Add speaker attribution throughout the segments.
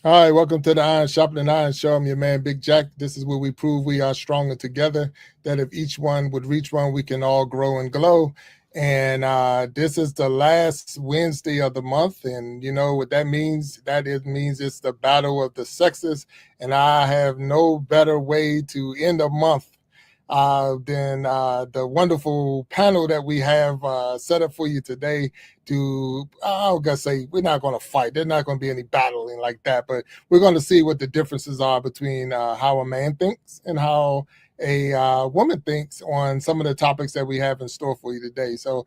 Speaker 1: All right, welcome to the Iron Sharpening Iron Show. I'm your man, Big Jack. This is where we prove we are stronger together, that if each one would reach one, we can all grow and glow. And this is the last Wednesday of the month. And you know what that means? Means it's the battle of the sexes. And I have no better way to end a month than the wonderful panel that we have set up for you today. I was gonna say we're not going to fight. There's not going to be any battling like that, but we're going to see what the differences are between how a man thinks and how a woman thinks on some of the topics that we have in store for you today. So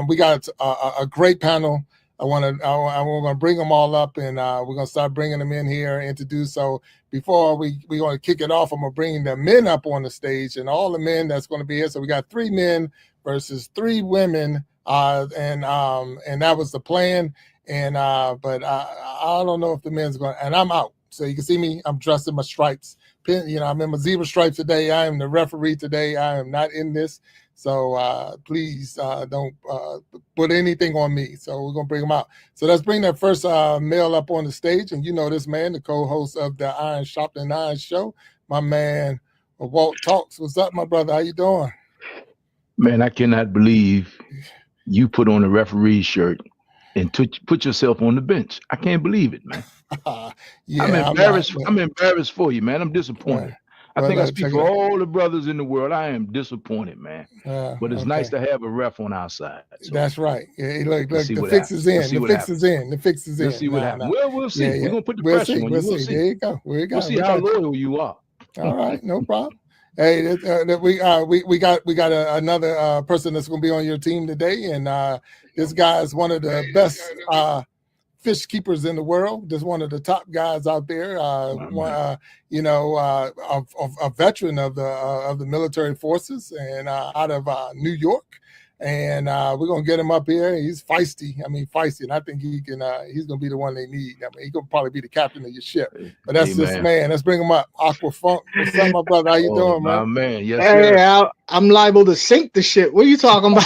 Speaker 1: we got a great panel. I'm going to bring them all up, and we're going to start bringing them in here, introduce. So before we're going to kick it off, I'm going to bring the men up on the stage, and all the men that's going to be here. So we got 3 men versus 3 women, and that was the plan. And but I don't know if the men's going. And I'm out, so you can see me. I'm dressed in my stripes. I'm in my zebra stripes today. I am the referee today. I am not in this. So please don't put anything on me. So we're going to bring them out. So let's bring that first male up on the stage. And you know this man, the co-host of the Iron Sharpening Iron Show, my man, Walt Talks. What's up, my brother? How you doing?
Speaker 2: Man, I cannot believe you put on a referee shirt and put yourself on the bench. I can't believe it, man.
Speaker 1: Yeah,
Speaker 2: I'm embarrassed. I'm embarrassed for you, man. I'm disappointed.
Speaker 1: Right.
Speaker 2: I think I speak for all the brothers in the world. I am disappointed, man. But it's nice to have a ref on our side.
Speaker 1: So that's right. Yeah, look, the fix is in. The fix is in. The fix is in.
Speaker 2: Let's see what happens. Well, we'll see. We're gonna put the pressure on you. We'll see.
Speaker 1: There you go.
Speaker 2: We'll see how loyal you are.
Speaker 1: All right, no problem. Hey, we got another person that's going to be on your team today, and this guy is one of the best fish keepers in the world. Just one of the top guys out there. A veteran of the military forces, and out of New York. And we're gonna get him up here. He's feisty. And I think he's gonna be the one they need. He's gonna probably be the captain of your ship. But that's this man. Let's bring him up. Aqua Funk. What's up, my brother? How you doing, man?
Speaker 2: My man, yes,
Speaker 3: sir. I'm liable to sink the ship. What are you talking about?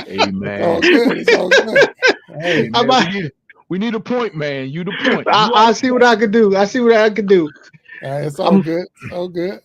Speaker 2: Hey, man.
Speaker 1: It's all good.
Speaker 2: Hey, man, we need a point, man. You the point.
Speaker 3: I see what I could do. It's
Speaker 1: all good. It's all good.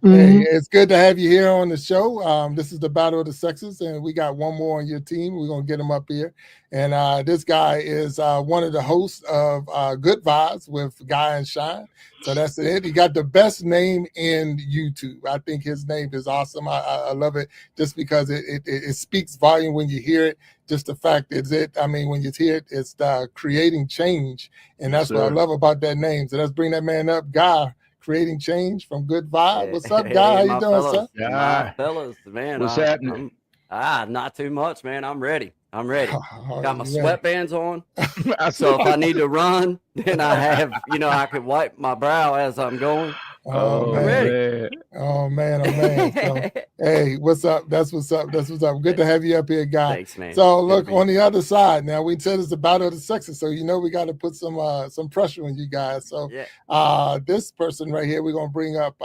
Speaker 3: Mm-hmm.
Speaker 1: Hey, it's good to have you here on the show. This is the Battle of the Sexes, and we got one more on your team. We're going to get him up here. And this guy is one of the hosts of Good Vibes with Guy and Shine. So that's it. He got the best name in YouTube. I think his name is awesome. I love it just because it speaks volume when you hear it. Just the fact is when you hear it, it's creating change. And that's what I love about that name. So let's bring that man up, Guy. Creating change from Good Vibe. What's up, Guy? How you doing,
Speaker 4: fellas,
Speaker 1: sir?
Speaker 4: My fellas, man.
Speaker 2: What's happening?
Speaker 4: Not too much, man. I'm ready. Got my sweatbands on.
Speaker 2: So
Speaker 4: if I need to run, then I have, I can wipe my brow as I'm going.
Speaker 1: Oh,
Speaker 4: I'm ready.
Speaker 1: Oh man. So, hey, what's up? That's what's up. Good to have you up here, Guy.
Speaker 4: Thanks, man.
Speaker 1: So look on the other side. Now we said it's the battle of the sexes, so we got to put some pressure on you guys. So this person right here, we're gonna bring up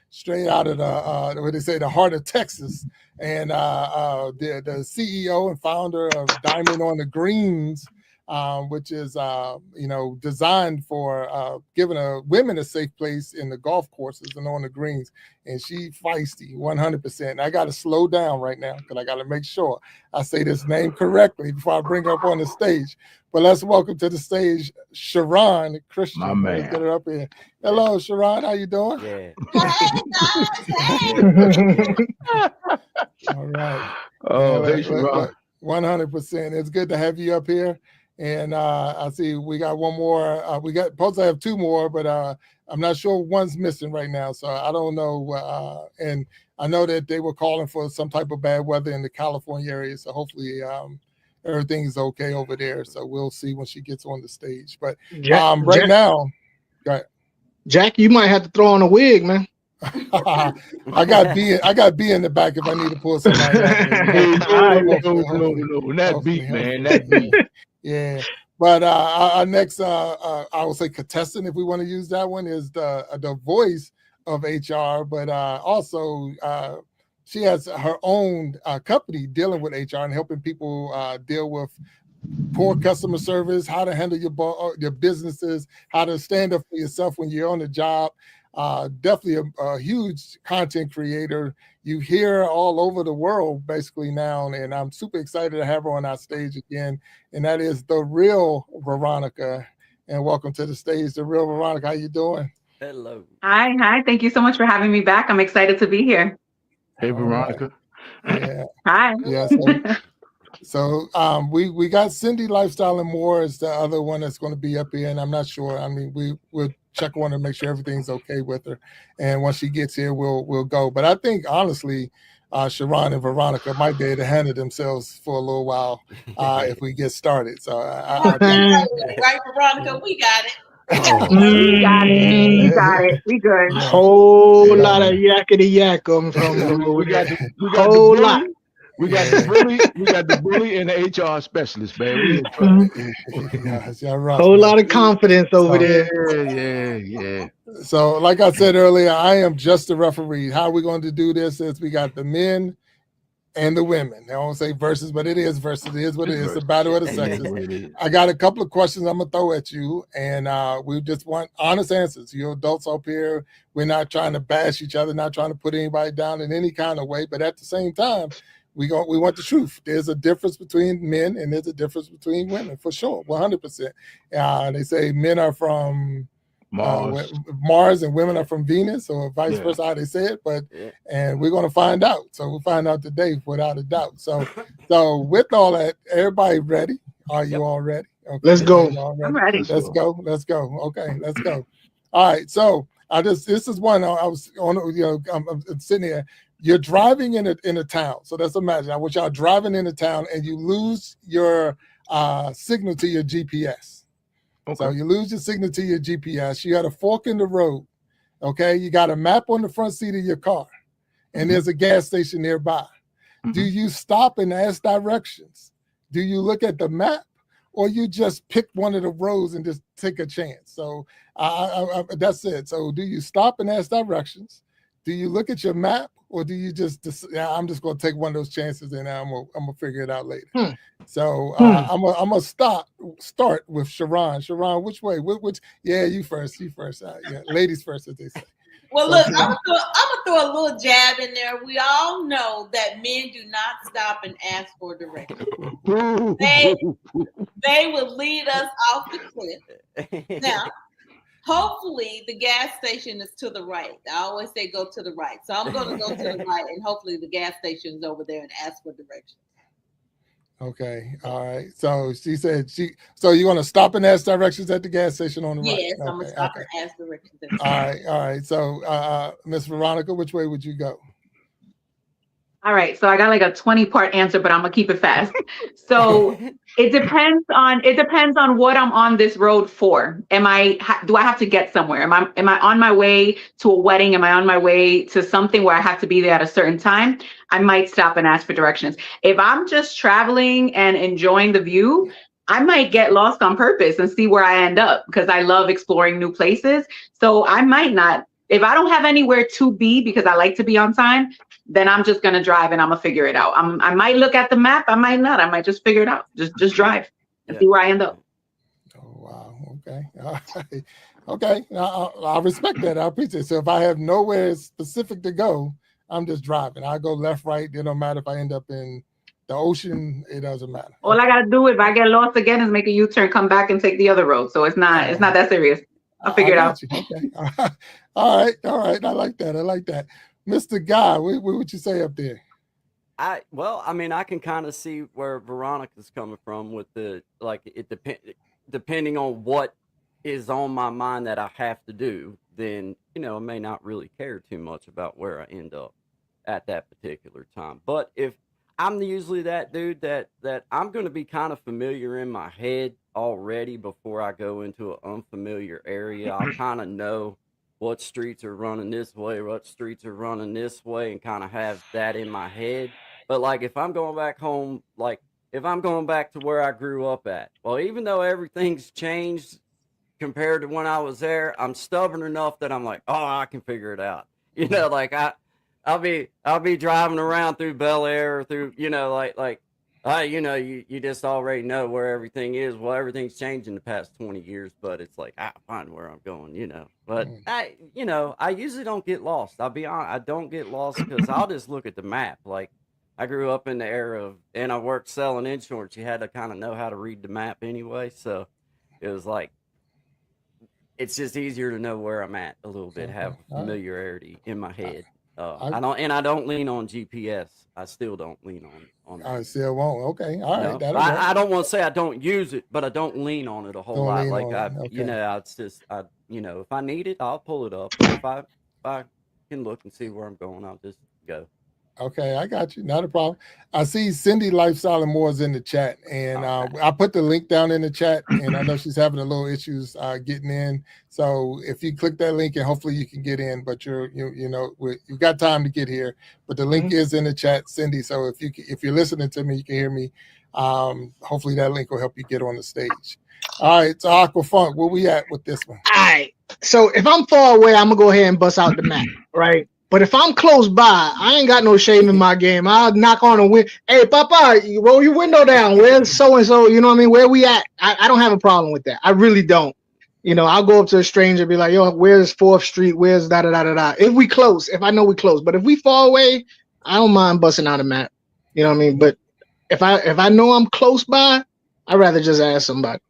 Speaker 1: straight out of the heart of Texas, and the CEO and founder of Diamond on the Greens. Which is designed for giving women a safe place in the golf courses and on the greens. And she feisty 100%. I got to slow down right now because I got to make sure I say this name correctly before I bring her up on the stage. But let's welcome to the stage Sharon Christian.
Speaker 2: My man.
Speaker 1: Let's get her up here. Hello, Sharon. How you doing?
Speaker 4: Yeah.
Speaker 1: All right.
Speaker 2: Oh, hey, Sharon.
Speaker 1: 100%. It's good to have you up here. And I see we got one more. We got supposed to have 2 more, but I'm not sure one's missing right now. So I don't know. And I know that they were calling for some type of bad weather in the California area. So hopefully everything is okay over there. So we'll see when she gets on the stage. But right now, go ahead.
Speaker 3: Jack, you might have to throw on a wig, man.
Speaker 1: I got B in the back if I need to pull somebody out.
Speaker 2: No, that beat, man. That beat.
Speaker 1: Yeah, but our next, I would say contestant, if we want to use that one, is the voice of HR, but also she has her own company dealing with HR and helping people deal with poor customer service, how to handle your businesses, how to stand up for yourself when you're on the job. Definitely a huge content creator. You hear all over the world basically now, and I'm super excited to have her on our stage again. And that is the real Veronica. And welcome to the stage, the real Veronica. How you doing?
Speaker 4: Hello.
Speaker 5: Hi. Thank you so much for having me back. I'm excited to be here.
Speaker 2: Hey,
Speaker 1: All right.
Speaker 2: Veronica.
Speaker 1: Yeah.
Speaker 5: Hi.
Speaker 1: Yeah. So we got Cindy Lifestyle and More is the other one that's going to be up here, and I'm not sure. I mean, we'll check on her to make sure everything's okay with her, and once she gets here, we'll go. But I think honestly, Sharon and Veronica might be able to handle themselves for a little while if we get started. So I think,
Speaker 6: right, Veronica, we got it.
Speaker 5: We got it. We got it. We good.
Speaker 1: Yeah.
Speaker 3: Whole lot of yakety yak from over
Speaker 2: We got
Speaker 3: there.
Speaker 2: the
Speaker 3: Whole
Speaker 2: bully.
Speaker 3: lot.
Speaker 2: We got the bully. We got the bully and the HR specialist, man. We in trouble.
Speaker 1: Yes, yeah, rough,
Speaker 3: Whole
Speaker 1: man.
Speaker 3: lot of confidence over
Speaker 1: So-
Speaker 3: there.
Speaker 2: Yeah.
Speaker 1: So, like I said earlier, I am just a referee. How we're going to do this is we got the men and the women. I won't say versus, but it is versus. It is what it is. It's a battle of the sexes. I got a couple of questions I'm gonna throw at you, and we just want honest answers. You're adults up here. We're not trying to bash each other, not trying to put anybody down in any kind of way, but at the same time, we want the truth. There's a difference between men and there's a difference between women, for sure, 100%. They say men are from Mars and women are from Venus, or vice versa, how they say it. But and we're gonna find out. So we'll find out today, without a doubt. So with all that, everybody ready? Are you all ready? Okay.
Speaker 3: Let's go.
Speaker 5: I'm ready.
Speaker 1: Let's go. Okay, let's go. All right. So this is one I was on. I'm sitting here. You're driving in a town. So let's imagine. I want y'all driving in a town and you lose your signal to your GPS.
Speaker 2: Okay.
Speaker 1: So you lose your signal to your GPS. You got a fork in the road. Okay. You got a map on the front seat of your car, and there's a gas station nearby. Do you stop and ask directions? Do you look at the map, or you just pick one of the roads and just take a chance? So that's it. So do you stop and ask directions? Do you look at your map, or do you just I'm just going to take one of those chances and I'm gonna figure it out later? So I'm gonna start with Sharon. Sharon, which way? Which? Yeah, you first. Yeah, ladies first, as they say.
Speaker 6: Well,
Speaker 1: So
Speaker 6: look,
Speaker 1: Sharon.
Speaker 6: I'm gonna throw a little jab in there. We all know that men do not stop and ask for directions. They will lead us off the cliff. Now, hopefully the gas station is to the right. I always say go to the right. So I'm going to go to the right, and hopefully the gas station is over there and ask for directions.
Speaker 1: Okay. All right. So she said so you're going to stop and ask directions at the gas station on the right?
Speaker 6: Yes, I'm going to stop and ask directions.
Speaker 1: All right. So Miss Veronica, which way would you go?
Speaker 5: All right. So I got like a 20-part answer, but I'm gonna keep it fast. So it depends on what I'm on this road for. Do I have to get somewhere? Am I on my way to a wedding? Am I on my way to something where I have to be there at a certain time? I might stop and ask for directions. If I'm just traveling and enjoying the view, I might get lost on purpose and see where I end up, because I love exploring new places. So I might not. If I don't have anywhere to be because I like to be on time, then I'm just gonna drive and I'm gonna figure it out. I might look at the map, I might not. I might just figure it out. Just drive and see where I end up.
Speaker 1: Oh wow. Okay. All right. Okay. I respect that. I appreciate it. So if I have nowhere specific to go, I'm just driving. I go left, right. It don't matter if I end up in the ocean. It doesn't matter.
Speaker 5: All I gotta do if I get lost again is make a U-turn, come back, and take the other road. So it's not that serious. I'll figure it out.
Speaker 1: Okay. All right. I like that. Mr. Guy, what would you say up there?
Speaker 4: I can kind of see where Veronica's coming from with depending on what is on my mind that I have to do, then, I may not really care too much about where I end up at that particular time. But if I'm usually that dude that I'm going to be kind of familiar in my head already before I go into an unfamiliar area. I'll kind of know what streets are running this way, what streets are running this way, and kind of have that in my head. But like if I'm going back home, like if I'm going back to where I grew up at, well, even though everything's changed compared to when I was there, I'm stubborn enough that I'm like, oh, I can figure it out. Like I'll be driving around through Bel Air or through, like You know, you just already know where everything is. Well, everything's changed in the past 20 years, but it's like, I find where I'm going, you know. But I usually don't get lost. I'll be honest, I don't get lost because I'll just look at the map. Like, I grew up in the era of, and I worked selling insurance. You had to kind of know how to read the map anyway. So it was like, it's just easier to know where I'm at a little bit, have familiarity in my head. I don't lean on GPS. I still don't lean on
Speaker 1: I
Speaker 4: that.
Speaker 1: still won't. Okay. All right.
Speaker 4: No, I don't want to say I don't use it, but I don't lean on it a whole lot. Like it's just if I need it, I'll pull it up. If I can look and see where I'm going, I'll just go.
Speaker 1: Okay, I got you. Not a problem. I see Cindy Lifestyle and More is in the chat, and I put the link down in the chat, and I know she's having a little issues getting in. So if you click that link, and hopefully you can get in, but you've got time to get here. But the link is in the chat, Cindy. So if you're listening to me, you can hear me. Hopefully that link will help you get on the stage. All right, so Aqua Funk, where we at with this one?
Speaker 3: All right. So if I'm far away, I'm gonna go ahead and bust out the map, right? But if I'm close by, I ain't got no shame in my game. I'll knock on a window. Hey, Papa, you roll your window down. Where's so-and-so? You know what I mean? Where we at? I don't have a problem with that. I really don't. You know, I'll go up to a stranger and be like, yo, where's 4th Street? Where's da-da-da-da-da? If we close, if I know we close. But if we far away, I don't mind busting out a map. You know what I mean? But if I know I'm close by, I'd rather just ask somebody.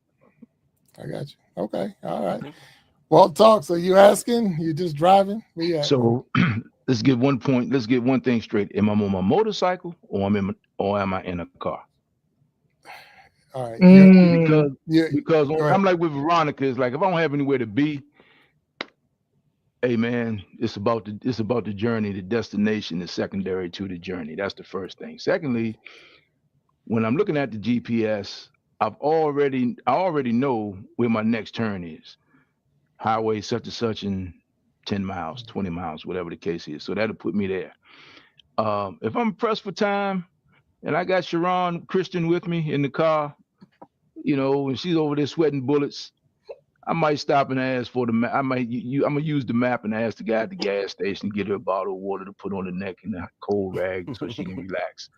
Speaker 1: I got you. Okay. All right. Walt talk. So you asking? You just driving?
Speaker 2: So let's get one point. Let's get one thing straight. Am I on my motorcycle or am I in a car?
Speaker 1: All right.
Speaker 2: Because I'm like with Veronica. It's like if I don't have anywhere to be, hey man, it's about the journey. The destination is secondary to the journey. That's the first thing. Secondly, when I'm looking at the GPS, I already know where my next turn is. Highway such and such in 10 miles, 20 miles, whatever the case is. So that'll put me there. If I'm pressed for time and I got Sharon Christian with me in the car, you know, and she's over there sweating bullets, I might stop and ask for the map. I'm gonna use the map and ask the guy at the gas station, get her a bottle of water to put on the neck and a cold rag so she can relax.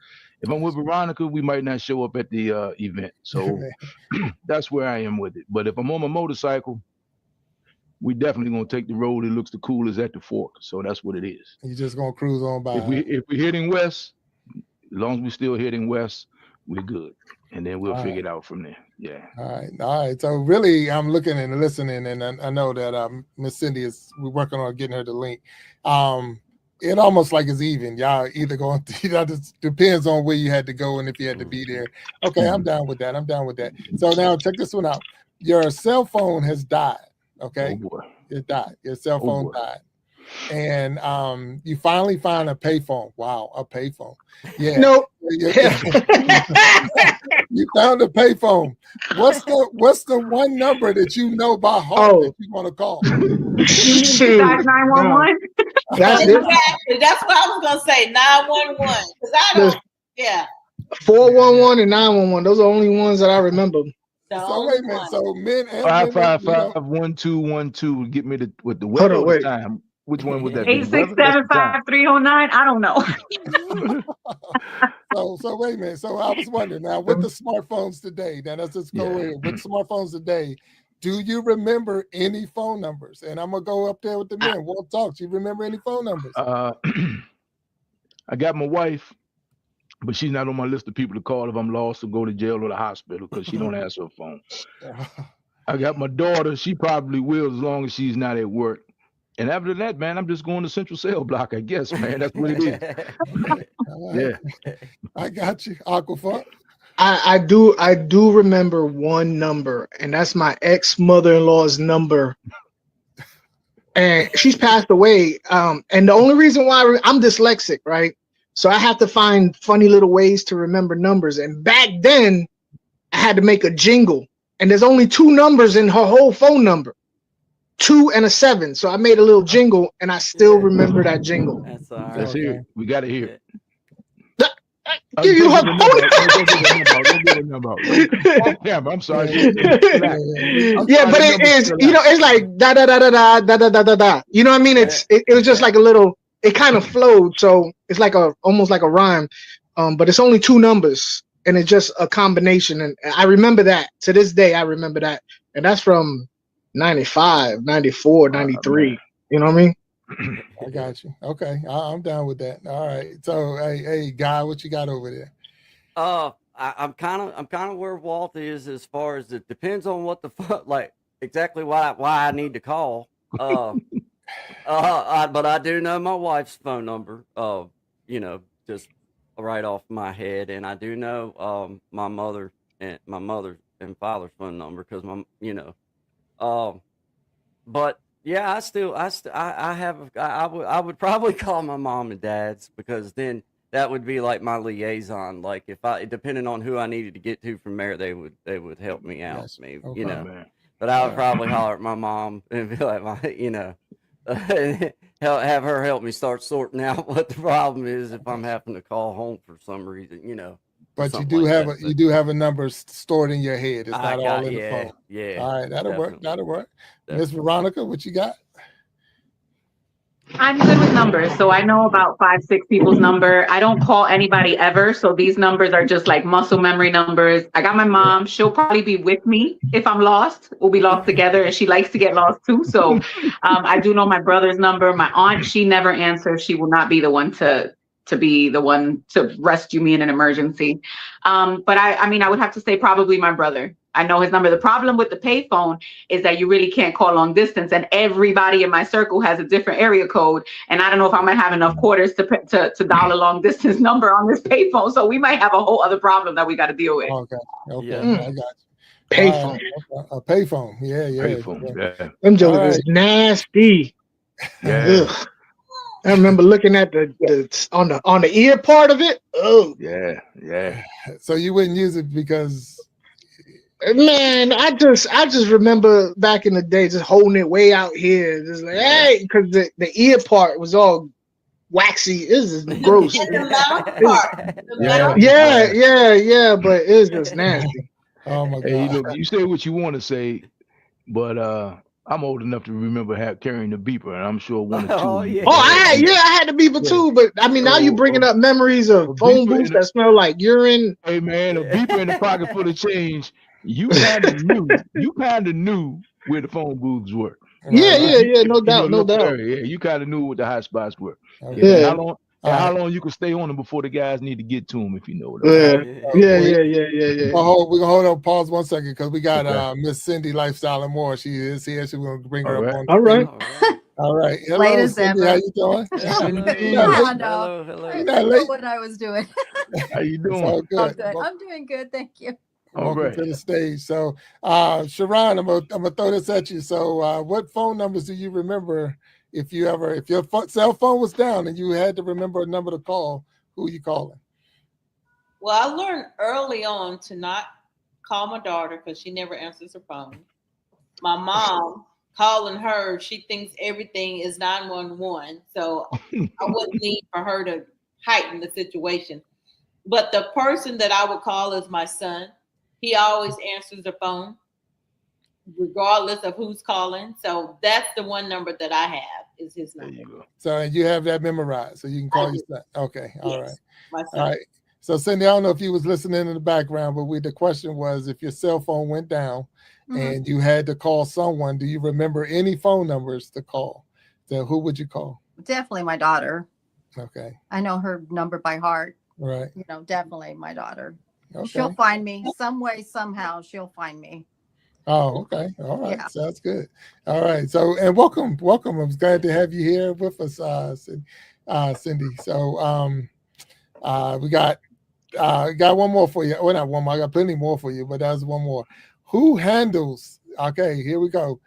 Speaker 2: If I'm with Veronica, we might not show up at the event. So that's where I am with it. But if I'm on my motorcycle, we definitely gonna take the road that looks the coolest at the fork. So that's what it is.
Speaker 1: You just gonna cruise on by.
Speaker 2: If we're heading west, as long as we're still heading west, we're good. And then we'll figure it out from there. Yeah.
Speaker 1: All right. So really, I'm looking and listening, and I know that Miss Cindy we're working on getting her the link. It almost like it's even. Y'all either going to, just depends on where you had to go and if you had to be there. Okay, I'm down with that. So now check this one out. Your cell phone has died. Okay,
Speaker 2: oh boy.
Speaker 1: It died. Your cell phone died, and you finally find a payphone. Wow, a payphone. Yeah.
Speaker 3: No.
Speaker 1: You found a payphone. What's the one number that you know by heart that you want to call?
Speaker 5: 911.
Speaker 3: That's it.
Speaker 6: Exactly. That's what I was gonna say. 911. Because I don't. Yeah.
Speaker 3: 411 and 911. Those are the only ones that I remember.
Speaker 1: So wait a minute. So men and
Speaker 2: 555-1212 would get me with the weather or the time. Which one was that?
Speaker 5: 867-5309. I don't know.
Speaker 1: So wait a minute. So I was wondering now with the smartphones today. Now let's just go in with smartphones today. Do you remember any phone numbers? And I'm gonna go up there with the men. We'll talk. Do you remember any phone numbers?
Speaker 2: I got my wife, but she's not on my list of people to call if I'm lost or go to jail or the hospital because she don't answer her phone. I got my daughter. She probably will as long as she's not at work. And after that, man, I'm just going to Central Cell Block, I guess, man. That's what it is. Yeah.
Speaker 1: I got you, Aquafunk.
Speaker 3: I do remember one number, and that's my ex-mother-in-law's number. And she's passed away. And the only reason why I'm dyslexic, right? So I have to find funny little ways to remember numbers. And back then, I had to make a jingle. And there's only 2 numbers in her whole phone number. 2 and a 7. So I made a little jingle, and I still remember that jingle.
Speaker 4: That's all right.
Speaker 2: Let's hear it. We got to hear it.
Speaker 3: Give you her phone.
Speaker 2: I'm sorry.
Speaker 3: Yeah, but it is, it's like da da da da da da da da da da. You know what I mean? It was just like a little. It kind of flowed, so it's like almost like a rhyme. But it's only 2 numbers. and it's just a combination. And I remember that to this day. I remember that, and that's from 95, 94, 93. You know what I mean?
Speaker 1: I got you. Okay, I'm down with that. All right. So, hey, Guy, what you got over there?
Speaker 4: I'm kind of where Walt is as far as it depends on what the fuck, like exactly why I need to call. But I do know my wife's phone number. Just right off my head, and I do know my mother and father's phone number because but yeah, I would probably call my mom and dad's because then that would be like my liaison. Like depending on who I needed to get to from there, they would help me out.
Speaker 1: Yes.
Speaker 4: Maybe,
Speaker 1: Okay.
Speaker 2: Man.
Speaker 4: But I would probably holler at my mom and be like, have her help me start sorting out what the problem is if I'm having to call home for some reason,
Speaker 1: But you do have a number stored in your head. It's not all in the phone.
Speaker 4: Yeah.
Speaker 1: All right, that'll work.
Speaker 4: Definitely.
Speaker 1: Miss Veronica, what you got?
Speaker 5: I'm good with numbers, so I know about 5-6 people's number. I don't call anybody ever, so these numbers are just like muscle memory numbers. I got my mom. She'll probably be with me if I'm lost. We'll be lost together, and she likes to get lost too. So I do know my brother's number. My aunt, she never answers. She will not be the one to be the one to rescue me in an emergency. But I mean, I would have to say probably my brother. I know his number. The problem with the payphone is that you really can't call long distance, and everybody in my circle has a different area code. And I don't know if I might have enough quarters to dial a long distance number on this payphone. So we might have a whole other problem that we got to deal with.
Speaker 1: Okay,
Speaker 4: Yeah.
Speaker 1: I got you.
Speaker 3: Payphone.
Speaker 1: A payphone. Yeah.
Speaker 2: Payphone. Yeah.
Speaker 3: Them jokers is nasty.
Speaker 2: Yeah.
Speaker 3: Ugh. I remember looking at the on the ear part of it. Oh
Speaker 2: Yeah.
Speaker 1: So you wouldn't use it because,
Speaker 3: man, I just remember back in the day just holding it way out here, just like hey, because the ear part was all waxy. This is gross.
Speaker 6: And the loud part.
Speaker 3: Yeah, but it's just nasty.
Speaker 1: oh my
Speaker 2: Hey,
Speaker 1: God.
Speaker 2: look, you say what you want to say, but I'm old enough to remember carrying the beeper, and I'm sure one or two.
Speaker 4: Oh, yeah.
Speaker 3: Oh, I had the beeper too, but I mean now you're bringing up memories of phone booths that smell like urine.
Speaker 2: Hey man, a beeper in the pocket full of change. You kind of knew where the phone booths were.
Speaker 3: Yeah, no doubt.
Speaker 2: Yeah, you kind of knew what the hot spots were.
Speaker 1: Okay.
Speaker 3: Yeah.
Speaker 2: How long you could stay on them before the guys need to get to them, if you know what
Speaker 3: Yeah.
Speaker 2: I mean.
Speaker 3: Yeah.
Speaker 1: We're gonna hold on, pause 1 second because we got Miss Cindy Lifestyle and More. She is here. She's gonna bring her up on.
Speaker 3: All right.
Speaker 1: All right. Hello,
Speaker 7: Ladies
Speaker 1: Cindy.
Speaker 7: ever.
Speaker 1: How you doing?
Speaker 4: Hello.
Speaker 7: I
Speaker 1: You're
Speaker 7: didn't
Speaker 1: not
Speaker 7: know
Speaker 1: late.
Speaker 7: what I was doing.
Speaker 2: How you
Speaker 1: It's
Speaker 2: doing?
Speaker 1: all good.
Speaker 7: I'm doing good, thank you.
Speaker 2: All
Speaker 1: Welcome
Speaker 2: right.
Speaker 1: to the stage. So, Sharon, I'm gonna throw this at you. So, what phone numbers do you remember? If your cell phone was down and you had to remember a number to call, who you calling?
Speaker 6: Well, I learned early on to not call my daughter because she never answers her phone. My mom, calling her, she thinks everything is 911. So I wouldn't need for her to heighten the situation. But the person that I would call is my son. He always answers the phone, regardless of who's calling. So that's the one number that I have is his
Speaker 2: There
Speaker 6: number.
Speaker 2: you go.
Speaker 1: So you have that memorized, so you can call your son. Okay, all
Speaker 6: Yes,
Speaker 1: right.
Speaker 6: my son.
Speaker 1: All right. So Cindy, I don't know if you was listening in the background, but the question was if your cell phone went down and you had to call someone, do you remember any phone numbers to call? So who would you call?
Speaker 7: Definitely my daughter.
Speaker 1: Okay.
Speaker 7: I know her number by heart.
Speaker 1: Right.
Speaker 7: Definitely my daughter.
Speaker 1: Okay.
Speaker 7: She'll find me some way, somehow. She'll find me.
Speaker 1: Oh, okay. All right.
Speaker 7: Yeah.
Speaker 1: Sounds good. All right. So, and welcome. I'm glad to have you here with us, Cindy. So, we got one more for you. Well, not one more. I got plenty more for you, but that's one more. Who handles? Okay, here we go.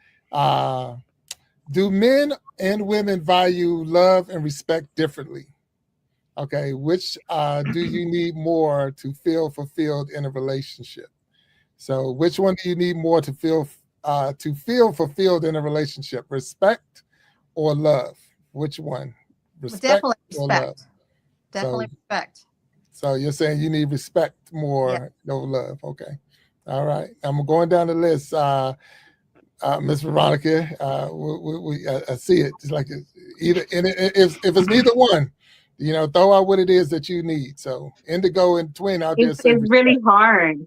Speaker 1: Do men and women value love and respect differently? Okay, which do you need more to feel fulfilled in a relationship? So, which one do you need more to feel fulfilled in a relationship? Respect or love? Which one?
Speaker 7: Definitely
Speaker 1: or love?
Speaker 7: respect. Definitely respect.
Speaker 1: So you're saying you need respect more, no love. Okay. All right. I'm going down the list. Miss Veronica, I see it. It's like either, and if it's neither one, throw out what it is that you need. So Indigo and Twin, I'll just say
Speaker 5: It's really hard.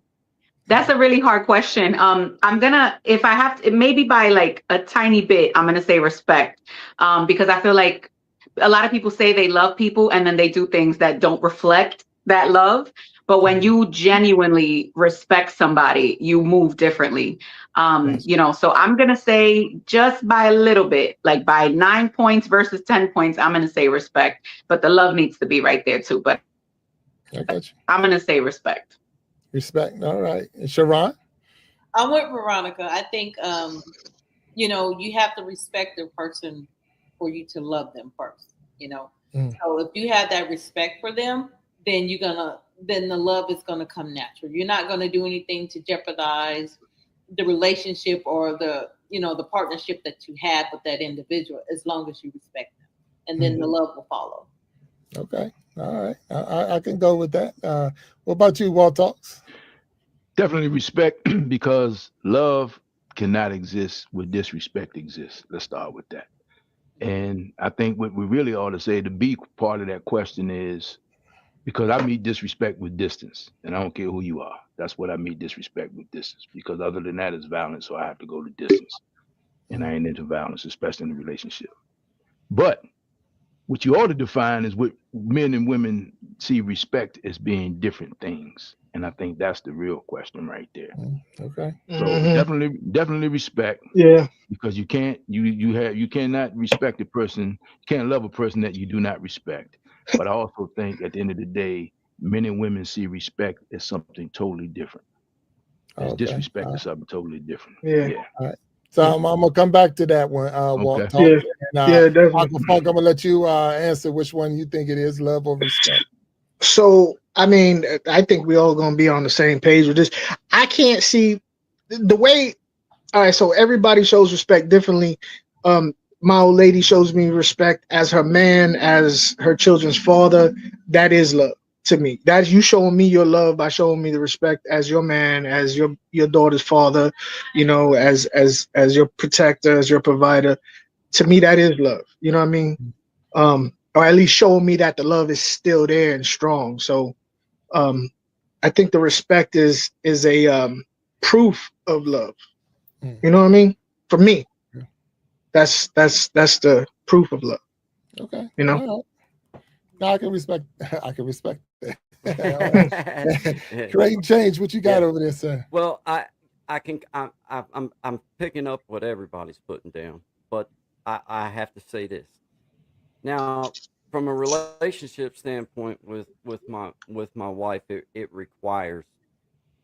Speaker 5: That's a really hard question. I'm gonna, if I have to, maybe by like a tiny bit, I'm gonna say respect, because I feel like a lot of people say they love people and then they do things that don't reflect that love. But when you genuinely respect somebody, you move differently. So I'm gonna say just by a little bit, like by 9 points versus 10 points, I'm gonna say respect. But the love needs to be right there too. But
Speaker 1: I got you.
Speaker 5: I'm gonna say respect.
Speaker 1: Respect. All right. And Sharon?
Speaker 6: I'm with Veronica. I think you have to respect the person for you to love them first. So if you have that respect for them, then then the love is gonna come natural. You're not gonna do anything to jeopardize the relationship or the partnership that you have with that individual, as long as you respect them, and then the love will follow.
Speaker 1: Okay. All right. I can go with that. What about you, Walt Talks?
Speaker 2: Definitely respect, because love cannot exist where disrespect exists. Let's start with that. And I think what we really ought to say, the B part of that question is, because I meet disrespect with distance, and I don't care who you are. That's what I meet disrespect with distance, because other than that is violence, so I have to go to distance. And I ain't into violence, especially in a relationship. But what you ought to define is what men and women see respect as being different things. And I think that's the real question right there.
Speaker 1: Okay.
Speaker 2: So definitely respect.
Speaker 3: Yeah.
Speaker 2: Because you cannot respect a person, you can't love a person that you do not respect. But I also think at the end of the day, men and women see respect as something totally different. As disrespect is something totally different.
Speaker 3: Yeah.
Speaker 1: All right. So I'm gonna come back to that one, Walt.
Speaker 3: Yeah. Definitely.
Speaker 1: Uncle Funk, I'm gonna let you answer which one you think it is, love or respect.
Speaker 3: So, I mean, I think we all gonna be on the same page with this. I can't see the way. All right, so everybody shows respect differently. My old lady shows me respect as her man, as her children's father. That is love to me. That's you showing me your love by showing me the respect as your man, as your daughter's father, as your protector, as your provider. To me, that is love. You know what I mean? Or at least showing me that the love is still there and strong. So I think the respect is a proof of love. You know what I mean? For me, that's the proof of love.
Speaker 1: Okay.
Speaker 3: All
Speaker 1: right. No, I can respect that. Create and change. What you got over there, sir?
Speaker 4: Well, I'm picking up what everybody's putting down, but I have to say this. Now, from a relationship standpoint with my wife, it requires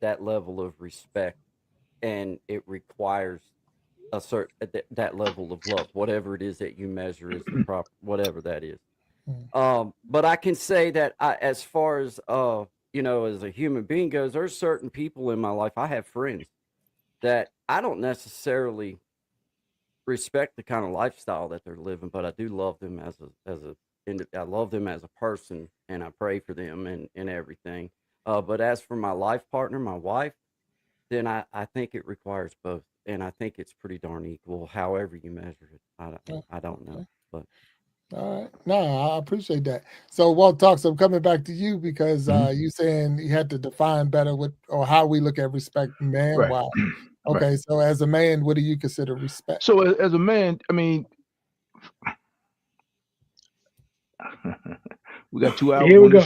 Speaker 4: that level of respect, and it requires a certain that level of love, whatever it is that you measure is the proper, whatever that is. But I can say that as far as as a human being goes, there's certain people in my life. I have friends that I don't necessarily respect the kind of lifestyle that they're living, but I do love them I love them as a person, and I pray for them and everything. But as for my life partner, my wife, then I think it requires both, and I think it's pretty darn equal, however you measure it. I don't know, but.
Speaker 1: All right. No, I appreciate that. So Walt Talks, I'm coming back to you because you saying you had to define better or how we look at respect, man.
Speaker 2: Right.
Speaker 1: Wow. Okay. Right. So as a man, what do you consider respect?
Speaker 2: So as a man, I mean, we got 2 hours.
Speaker 3: Here we go.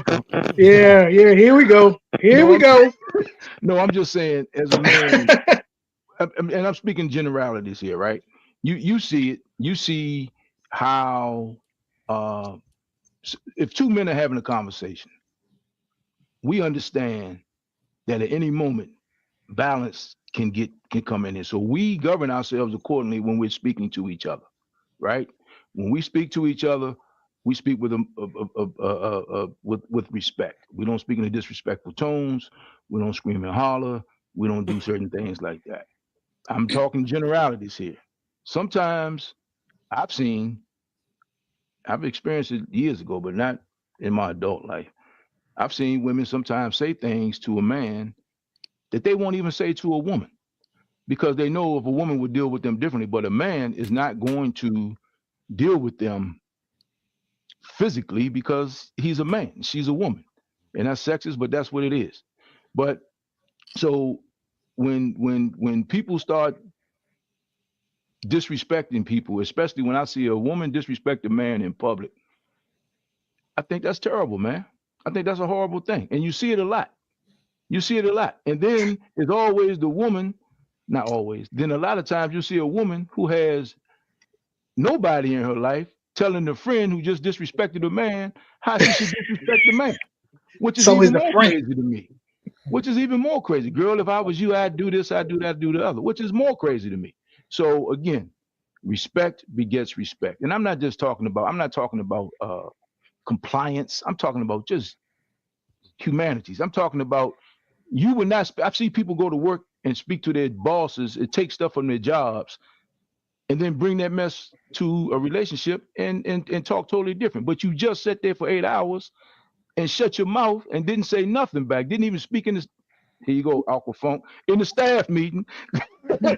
Speaker 3: Yeah. Here we go.
Speaker 2: No, I'm just saying, as a man, and I'm speaking generalities here, right? You see it. You see how if two men are having a conversation, we understand that at any moment violence can come in here. So we govern ourselves accordingly when we're speaking to each other, right? When we speak to each other, we speak with respect. We don't speak in a disrespectful tones. We don't scream and holler. We don't do certain things like that. I'm talking generalities here. Sometimes I've experienced it years ago, but not in my adult life. I've seen women sometimes say things to a man that they won't even say to a woman, because they know if a woman would deal with them differently, but a man is not going to deal with them physically because he's a man, she's a woman, and that's sexist, but that's what it is. But so when people start disrespecting people, especially when I see a woman disrespect a man in public, I think that's terrible, man. I think that's a horrible thing, and you see it a lot. You see it a lot, and then it's always the woman. Not always. Then a lot of times you see a woman who has nobody in her life telling the friend who just disrespected a man how she should disrespect the man, which is
Speaker 3: So is
Speaker 2: even
Speaker 3: the
Speaker 2: more
Speaker 3: friend.
Speaker 2: crazy to me. Which is even more crazy. Girl, if I was you, I'd do this, I'd do that, do the other, which is more crazy to me. So again, respect begets respect. And I'm not talking about compliance. I'm talking about just humanities. I'm talking about you would not, I've seen people go to work and speak to their bosses and take stuff from their jobs and then bring that mess to a relationship and talk totally different. But you just sat there for 8 hours and shut your mouth and didn't say nothing back, didn't even speak in this. Here you go, Aqua Funk, in the staff meeting.
Speaker 3: Every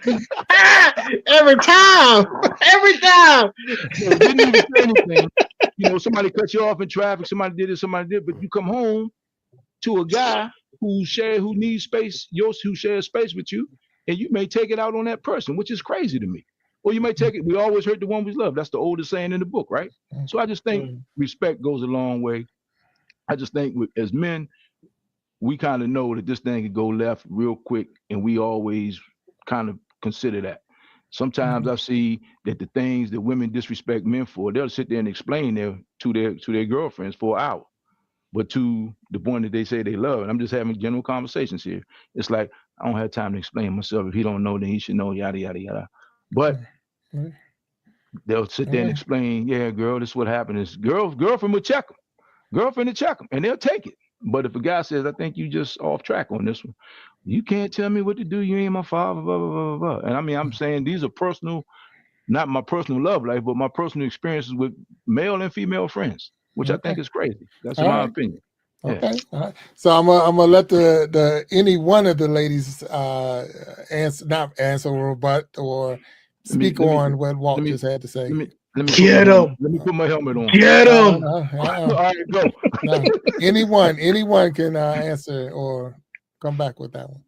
Speaker 3: time.
Speaker 2: So didn't even say anything. You know, somebody cut you off in traffic, somebody did it, somebody did, but you come home to a guy who needs space, who shares space with you, and you may take it out on that person, which is crazy to me. Or you may take it, we always heard the one we love. That's the oldest saying in the book, right? So I just think respect goes a long way. I just think as men, we kind of know that this thing could go left real quick, and we always kind of consider that. Sometimes I see that the things that women disrespect men for, they'll sit there and explain to their girlfriends for an hour. But to the point that they say they love, and I'm just having general conversations here. It's like, I don't have time to explain myself. If he don't know, then he should know, yada, yada, yada. But they'll sit there and explain, yeah, girl, this is what happened. Is girlfriend will check them. Girlfriend will check them, and they'll take it. But if a guy says, I think you just off track on this one, you can't tell me what to do. You ain't my father, blah, blah, blah, blah. And I mean, I'm saying these are personal, not my personal love life, but my personal experiences with male and female friends, which I think is crazy. That's my opinion.
Speaker 1: Okay. All right. So I'm gonna let the any one of the ladies not answer or rebut or speak on what Walt just had to say.
Speaker 2: Let me
Speaker 3: Get him.
Speaker 2: Let me put my helmet on.
Speaker 3: Get him.
Speaker 2: All right, go.
Speaker 1: No. Anyone can answer or come back with that one.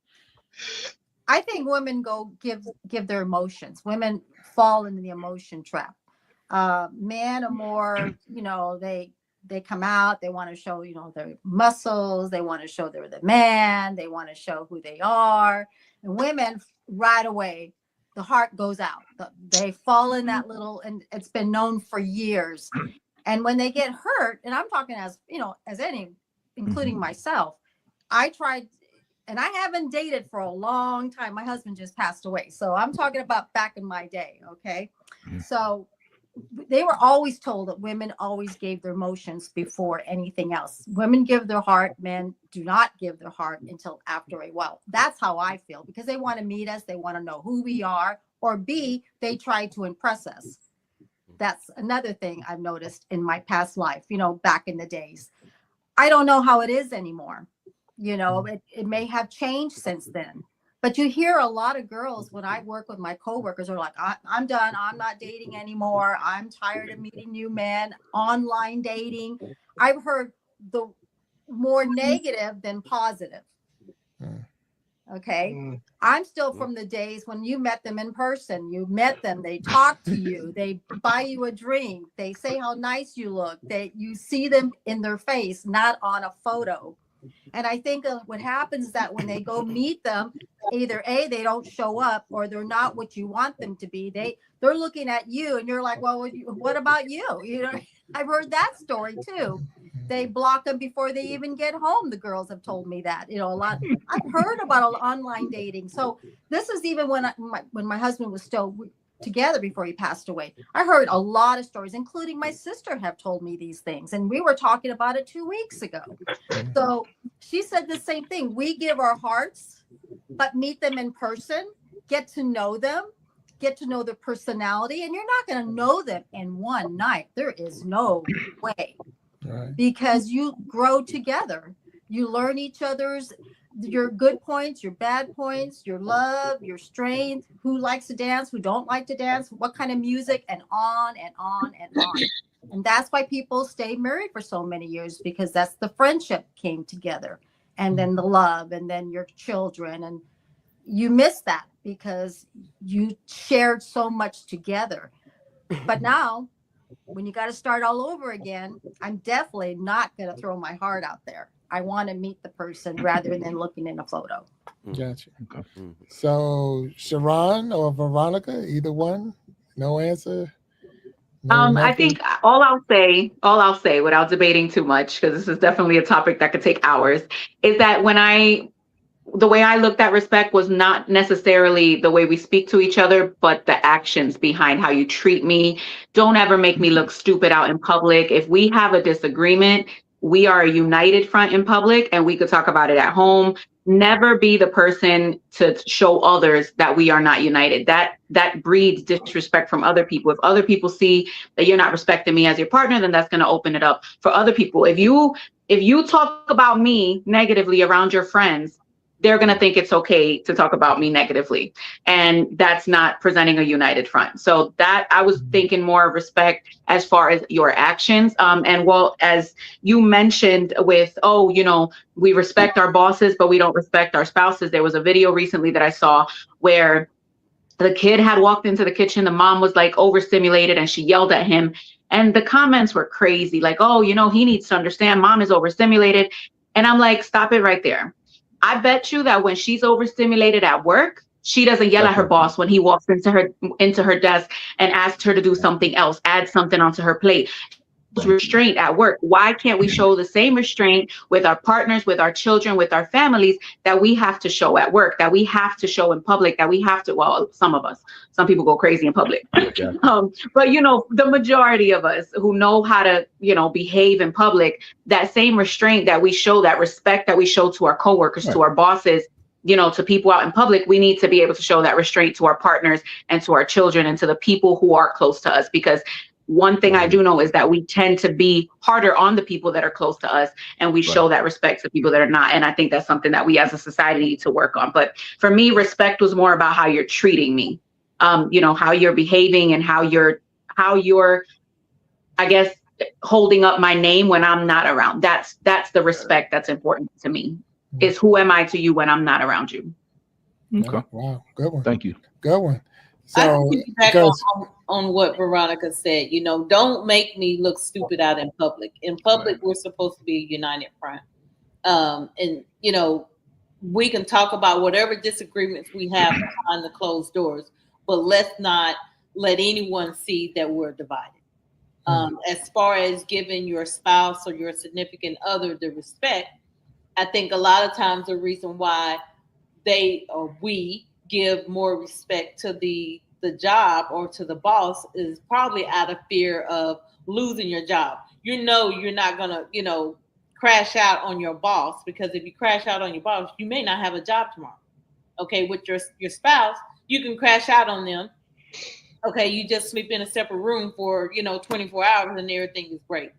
Speaker 7: I think women give their emotions. Women fall into the emotion trap. Men are more, they come out, they want to show, their muscles, they want to show they're the man, they want to show who they are. And women right away, the heart goes out. They fall in that little, and it's been known for years. And when they get hurt, and I'm talking as any, including myself, I tried, and I haven't dated for a long time. My husband just passed away. So I'm talking about back in my day. Okay. So they were always told that women always gave their emotions before anything else. Women give their heart, men do not give their heart until after a while. That's how I feel, because they want to meet us. They want to know who we are, or B, they try to impress us. That's another thing I've noticed in my past life, back in the days. I don't know how it is anymore. It may have changed since then. But you hear a lot of girls, when I work with my coworkers, are like, I'm done. I'm not dating anymore. I'm tired of meeting new men, online dating. I've heard the more negative than positive. Okay. I'm still from the days when you met them in person. You met them. They talk to you. They buy you a drink. They say how nice you look. You see them in their face, not on a photo. And I think what happens is that when they go meet them, either A, they don't show up, or they're not what you want them to be. They're looking at you and you're like, well, what about you? I've heard that story too. They block them before they even get home. The girls have told me that, a lot. I've heard about online dating. So this is even when my husband was still together before he passed away. I heard a lot of stories, including my sister have told me these things. And we were talking about it 2 weeks ago. So she said the same thing. We give our hearts, but meet them in person, get to know them, get to know their personality. And you're not going to know them in one night. There is no way. Right. Because you grow together. You learn each other's, your good points, your bad points, your love, your strength, who likes to dance, who don't like to dance, what kind of music, and on and on and on. And that's why people stay married for so many years, because that's the friendship came together, and then the love, and then your children. And you miss that because you shared so much together. But now, when you got to start all over again, I'm definitely not going to throw my heart out there. I want to meet the person rather than looking in a photo.
Speaker 1: Gotcha.
Speaker 2: Okay.
Speaker 1: So Sharon or Veronica, either one? No answer? No,
Speaker 5: I
Speaker 1: nothing?
Speaker 5: think all I'll say without debating too much, because this is definitely a topic that could take hours, is that the way I looked at respect was not necessarily the way we speak to each other, but the actions behind how you treat me. Don't ever make me look stupid out in public. If we have a disagreement, we are a united front in public, and we could talk about it at home. Never be the person to show others that we are not united. That breeds disrespect from other people. If other people see that you're not respecting me as your partner, then that's going to open it up for other people. If you talk about me negatively around your friends, they're going to think it's okay to talk about me negatively. And that's not presenting a united front. So that I was thinking more of respect as far as your actions. And well, as you mentioned with, we respect our bosses, but we don't respect our spouses. There was a video recently that I saw where the kid had walked into the kitchen. The mom was like overstimulated and she yelled at him. And the comments were crazy. Like, he needs to understand mom is overstimulated. And I'm like, stop it right there. I bet you that when she's overstimulated at work, she doesn't yell at her boss when he walks into her desk and asks her to do something else, add something onto her plate. Restraint at work. Why can't we show the same restraint with our partners, with our children, with our families that we have to show at work, that we have to show in public, that we have to, well, some people go crazy in public. But the majority of us who know how to, behave in public, that same restraint that we show, that respect that we show to our coworkers, to our bosses, to people out in public, we need to be able to show that restraint to our partners and to our children and to the people who are close to us. Because one thing I do know is that we tend to be harder on the people that are close to us, and we show that respect to people that are not. And I think that's something that we as a society need to work on. But for me, respect was more about how you're treating me, how you're behaving and how you're, I guess, holding up my name when I'm not around. That's the respect that's important to me. Is who am I to you when I'm not around you?
Speaker 2: Okay.
Speaker 1: Wow. Good one.
Speaker 2: Thank you.
Speaker 1: Good one. So,
Speaker 6: I piggyback on what Veronica said. Don't make me look stupid out in public. In public, we're supposed to be a united front. And we can talk about whatever disagreements we have behind the closed doors, but let's not let anyone see that we're divided. As far as giving your spouse or your significant other the respect, I think a lot of times the reason why they or we give more respect to the job or to the boss is probably out of fear of losing your job. You're not gonna, crash out on your boss, because if you crash out on your boss, you may not have a job tomorrow. Okay, with your spouse, you can crash out on them. Okay, you just sleep in a separate room for 24 hours and everything is great.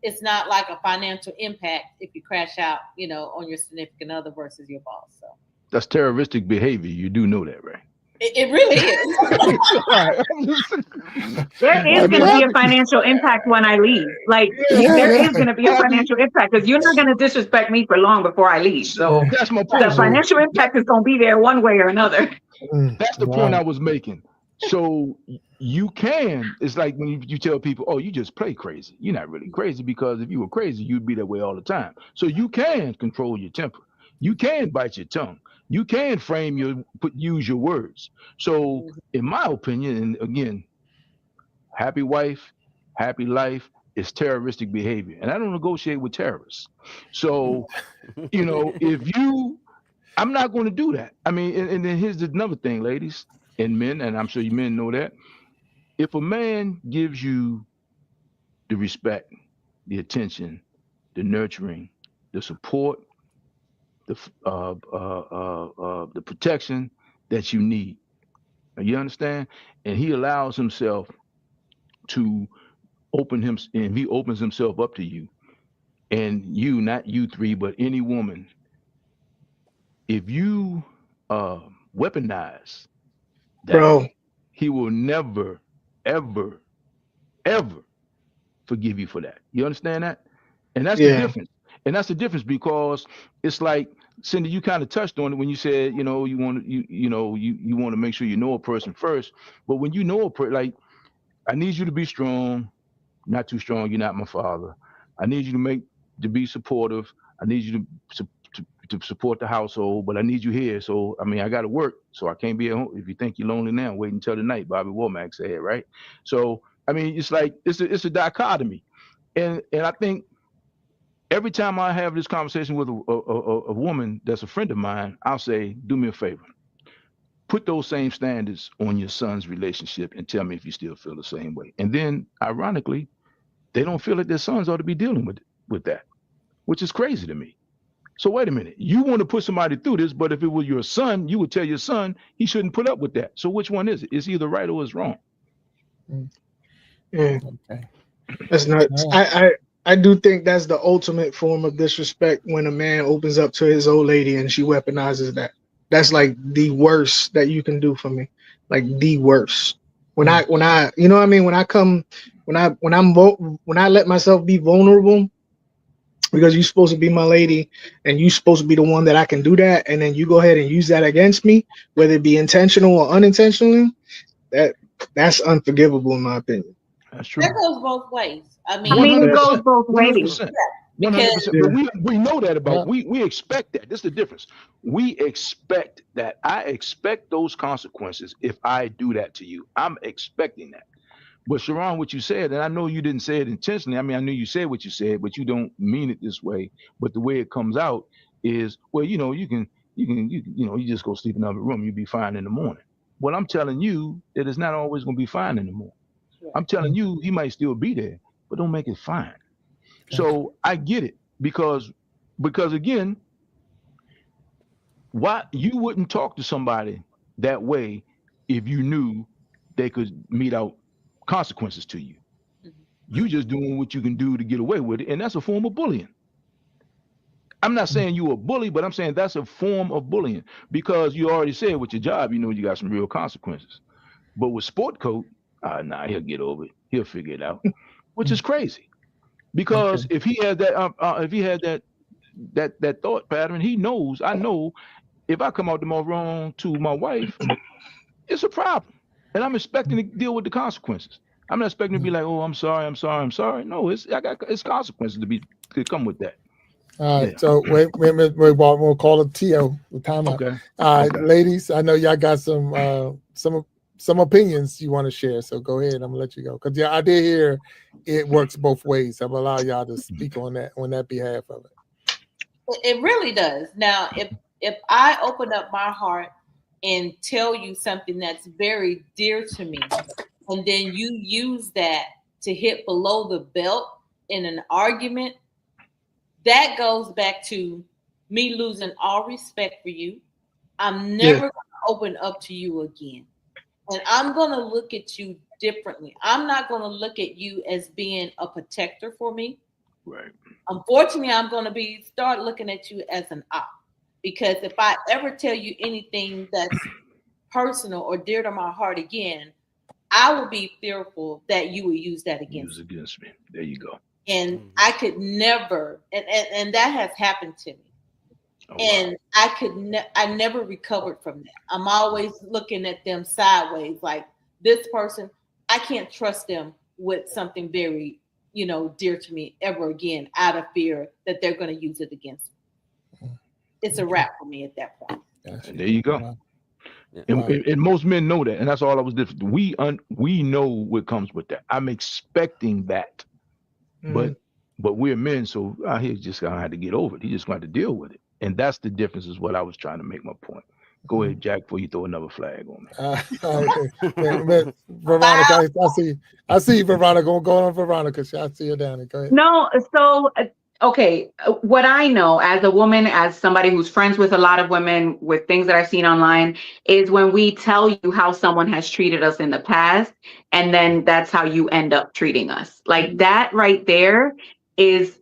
Speaker 6: It's not like a financial impact if you crash out, on your significant other versus your boss. So
Speaker 2: that's terroristic behavior. You do know that, right?
Speaker 6: It really
Speaker 5: is. There is going to be a financial impact when I leave. Like, there is going to be a financial impact, because you're not going to disrespect me for long before I leave. So
Speaker 2: that's my point.
Speaker 5: The financial impact is going to be there one way or another.
Speaker 2: That's the point I was making. So you can, it's like when you tell people, oh, you just play crazy. You're not really crazy, because if you were crazy, you'd be that way all the time. So you can control your temper. You can bite your tongue. You can use your words. So in my opinion, and again, happy wife, happy life is terroristic behavior. And I don't negotiate with terrorists. So, I'm not going to do that. I mean, and then here's another thing, ladies and men, and I'm sure you men know that. If a man gives you the respect, the attention, the nurturing, the support, the protection that you need, you understand, and he allows himself to he opens himself up to you, and you, not you three, but any woman, if you weaponize that,
Speaker 3: bro,
Speaker 2: he will never, ever, ever forgive you for that. You understand that? And that's
Speaker 3: Yeah.
Speaker 2: the difference. And that's the difference, because it's like, Cindy, you kind of touched on it when you said, you know, you want to make sure you know a person first. But when you know a person, like, I need you to be strong, not too strong. You're not my father. I need you to be supportive. I need you to support the household, but I need you here. So, I mean, I got to work, so I can't be at home. If you think you're lonely now, wait until the night, Bobby Womack said, right? So, I mean, it's like, it's a dichotomy. And I think every time I have this conversation with a woman that's a friend of mine, I'll say, do me a favor. Put those same standards on your son's relationship and tell me if you still feel the same way. And then, ironically, they don't feel like their sons ought to be dealing with that, which is crazy to me. So wait a minute. You want to put somebody through this, but if it was your son, you would tell your son he shouldn't put up with that. So which one is it? It's either right or it's wrong.
Speaker 3: Yeah.
Speaker 1: Okay.
Speaker 3: That's nuts. I do think that's the ultimate form of disrespect, when a man opens up to his old lady and she weaponizes that. That's like the worst that you can do for me. Like the worst. When I you know what I mean? When I let myself be vulnerable, because you're supposed to be my lady and you're supposed to be the one that I can do that, and then you go ahead and use that against me, whether it be intentional or unintentionally, that's unforgivable in my opinion.
Speaker 2: That's true.
Speaker 6: That goes both ways. I mean,
Speaker 5: it goes both ways.
Speaker 2: 100%. 100%. But we know that about, we expect that. This is the difference. We expect that. I expect those consequences if I do that to you. I'm expecting that. But Sharon, what you said, and I know you didn't say it intentionally. I mean, I knew you said what you said, but you don't mean it this way. But the way it comes out is, well, you know, you just go sleep in another room, you'll be fine in the morning. Well, I'm telling you that it's not always going to be fine in the morning. I'm telling you, he might still be there, but don't make it fine. So I get it, because again, why you wouldn't talk to somebody that way if you knew they could mete out consequences to you. You just doing what you can do to get away with it, and that's a form of bullying. I'm not saying you a bully, but I'm saying that's a form of bullying, because you already said with your job, you know, you got some real consequences. But with sport coat, nah, he'll get over it. He'll figure it out, which is crazy. Because if he had that, that thought pattern, he knows. I know if I come out tomorrow wrong to my wife, it's a problem, and I'm expecting to deal with the consequences. I'm not expecting to be like, oh, I'm sorry. No, it's consequences to come with that.
Speaker 1: All right, so wait, we'll call it T.O. Time out.
Speaker 2: Okay.
Speaker 1: All right, ladies, I know y'all got some opinions you want to share, so go ahead. I'm gonna let you go, because I did hear it works both ways. I'm gonna allow y'all to speak on that behalf of it.
Speaker 6: It really does. Now, if I open up my heart and tell you something that's very dear to me, and then you use that to hit below the belt in an argument, that goes back to me losing all respect for you. I'm never going to open up to you again. And I'm going to look at you differently. I'm not going to look at you as being a protector for me.
Speaker 2: Right.
Speaker 6: Unfortunately, I'm going to start looking at you as an op. Because if I ever tell you anything that's personal or dear to my heart again, I will be fearful that you will use that against
Speaker 2: me. There you go.
Speaker 6: And I could never, and that has happened to me.
Speaker 2: Oh,
Speaker 6: and wow. I never recovered from that. I'm always looking at them sideways, like this person, I can't trust them with something very, dear to me ever again, out of fear that they're going to use it against me. It's a wrap for me at that point.
Speaker 2: And there you go. And most men know that, and that's all I was different. We know what comes with that. I'm expecting that, but we're men, so he's just gonna have to get over it. He just gonna have to deal with it, and that's the difference. Is what I was trying to make my point. Go ahead, Jack, before you throw another flag on me.
Speaker 1: Veronica, I see Veronica. Go on, Veronica. I see her down there. Go ahead.
Speaker 5: No, so. Okay, what I know as a woman, as somebody who's friends with a lot of women, with things that I've seen online, is when we tell you how someone has treated us in the past, and then that's how you end up treating us. Like that right there is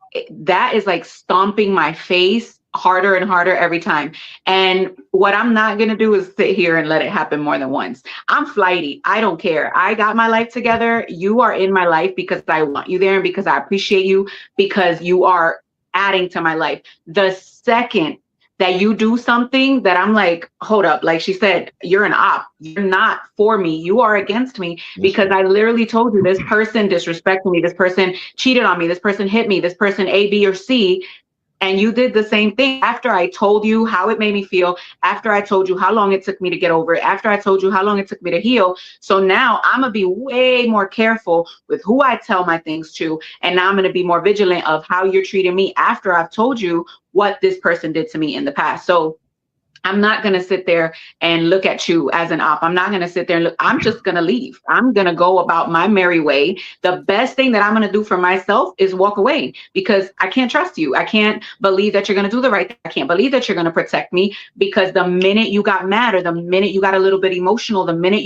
Speaker 5: like stomping my face harder and harder every time. And what I'm not going to do is sit here and let it happen more than once. I'm flighty. I don't care. I got my life together. You are in my life because I want you there and because I appreciate you, because you are adding to my life. The second that you do something that I'm like, hold up, like she said, you're an op. You're not for me. You are against me, because I literally told you this person disrespected me. This person cheated on me. This person hit me. This person A, B, or C. And you did the same thing after I told you how it made me feel, after I told you how long it took me to get over it, after I told you how long it took me to heal. So now I'm going to be way more careful with who I tell my things to. And now I'm going to be more vigilant of how you're treating me after I've told you what this person did to me in the past. So I'm not going to sit there and look at you as an op. I'm not going to sit there and look. I'm just going to leave. I'm going to go about my merry way. The best thing that I'm going to do for myself is walk away, because I can't trust you. I can't believe that you're going to do the right thing. I can't believe that you're going to protect me, because the minute you got mad, or the minute you got a little bit emotional, the minute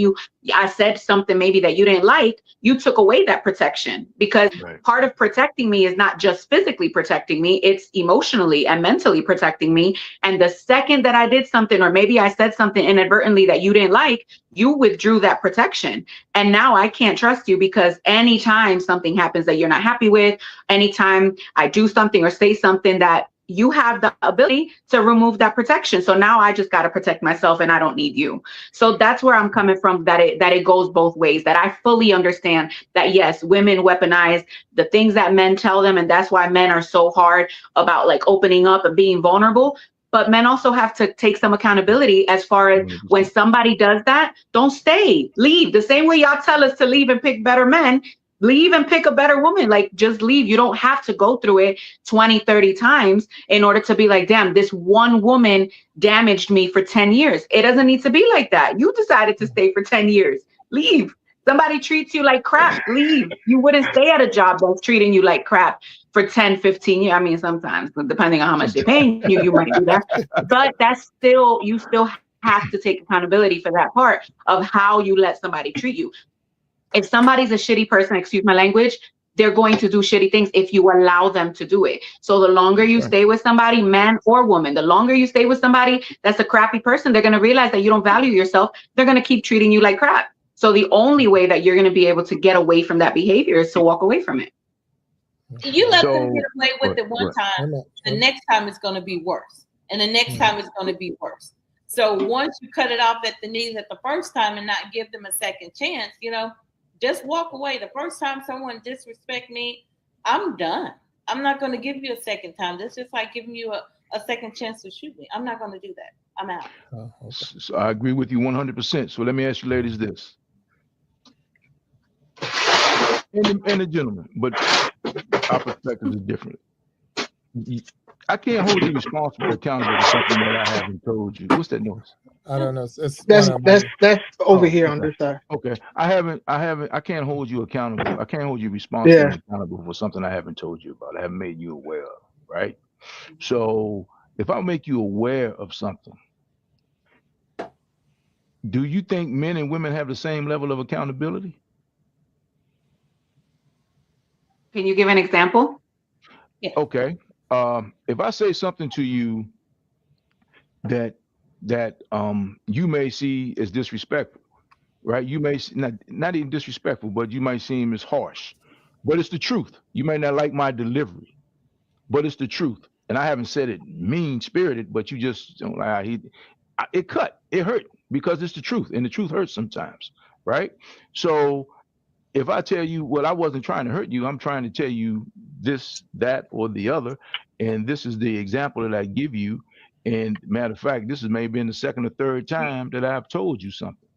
Speaker 5: I said something maybe that you didn't like, you took away that protection, because part of protecting me is not just physically protecting me. It's emotionally and mentally protecting me. And the second that I did something, or maybe I said something inadvertently that you didn't like, you withdrew that protection. And now I can't trust you, because anytime something happens that you're not happy with, anytime I do something or say something, that you have the ability to remove that protection. So now I just got to protect myself, and I don't need you. So that's where I'm coming from, that it goes both ways, that I fully understand that, yes, women weaponize the things that men tell them. And that's why men are so hard about like opening up and being vulnerable. But men also have to take some accountability as far as when somebody does that, don't stay, leave. The same way y'all tell us to leave and pick better men, leave and pick a better woman. Like, just leave. You don't have to go through it 20, 30 times in order to be like, damn, this one woman damaged me for 10 years. It doesn't need to be like that. You decided to stay for 10 years. Leave. Somebody treats you like crap. Leave. You wouldn't stay at a job that's treating you like crap for 10, 15 years. I mean, sometimes, depending on how much they're paying you, you might do that. But that's still, you still have to take accountability for that part of how you let somebody treat you. If somebody's a shitty person, excuse my language, they're going to do shitty things if you allow them to do it. So the longer you stay with somebody, man or woman, the longer you stay with somebody that's a crappy person, they're going to realize that you don't value yourself. They're going to keep treating you like crap. So the only way that you're going to be able to get away from that behavior is to walk away from it.
Speaker 6: You let them get away with it one time, the next time it's going to be worse. And the next time it's going to be worse. So once you cut it off at the knees at the first time and not give them a second chance, just walk away. The first time someone disrespect me, I'm done. I'm not going to give you a second time. That's just like giving you a second chance to shoot me. I'm not going to do that. I'm out.
Speaker 2: So I agree with you 100%. So let me ask you ladies this. And the gentlemen, but our perspective is different. I can't hold you responsible, accountable for something that I haven't told you. What's that noise?
Speaker 1: I don't know.
Speaker 3: That's over here on this side.
Speaker 2: Okay. I can't hold you accountable. I can't hold you responsible and accountable for something I haven't told you about. I haven't made you aware of, right? So if I make you aware of something, do you think men and women have the same level of accountability?
Speaker 5: Can you give an example?
Speaker 6: Yeah.
Speaker 2: Okay. If I say something to you that you may see as disrespectful, right? You may not even disrespectful, but you might seem as harsh, but it's the truth. You may not like my delivery, but it's the truth. And I haven't said it mean spirited, but you just don't like it cut, it hurt because it's the truth, and the truth hurts sometimes, right? So if I tell you, well, I wasn't trying to hurt you, I'm trying to tell you this, that, or the other, and this is the example that I give you. And matter of fact, this is maybe in the second or third time that I've told you something,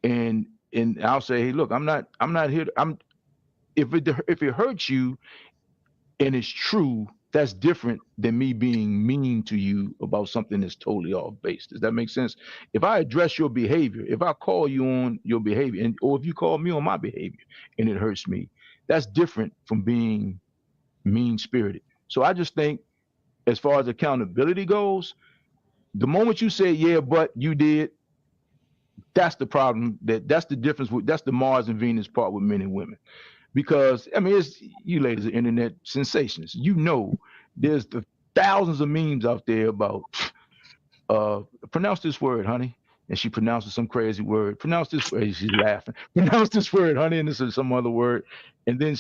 Speaker 2: and I'll say, hey, look, I'm not here. If it hurts you and it's true, that's different than me being mean to you about something that's totally off base. Does that make sense? If I address your behavior, if I call you on your behavior, or if you call me on my behavior and it hurts me, that's different from being mean-spirited. So I just think, as far as accountability goes, the moment you say, yeah, but you did, that's the problem. That's the difference. That's the Mars and Venus part with men and women. Because, I mean, you ladies are internet sensations. There's thousands of memes out there about pronounce this word, honey. And she pronounces some crazy word. Pronounce this word. She's laughing. Pronounce this word, honey, and this is some other word. And then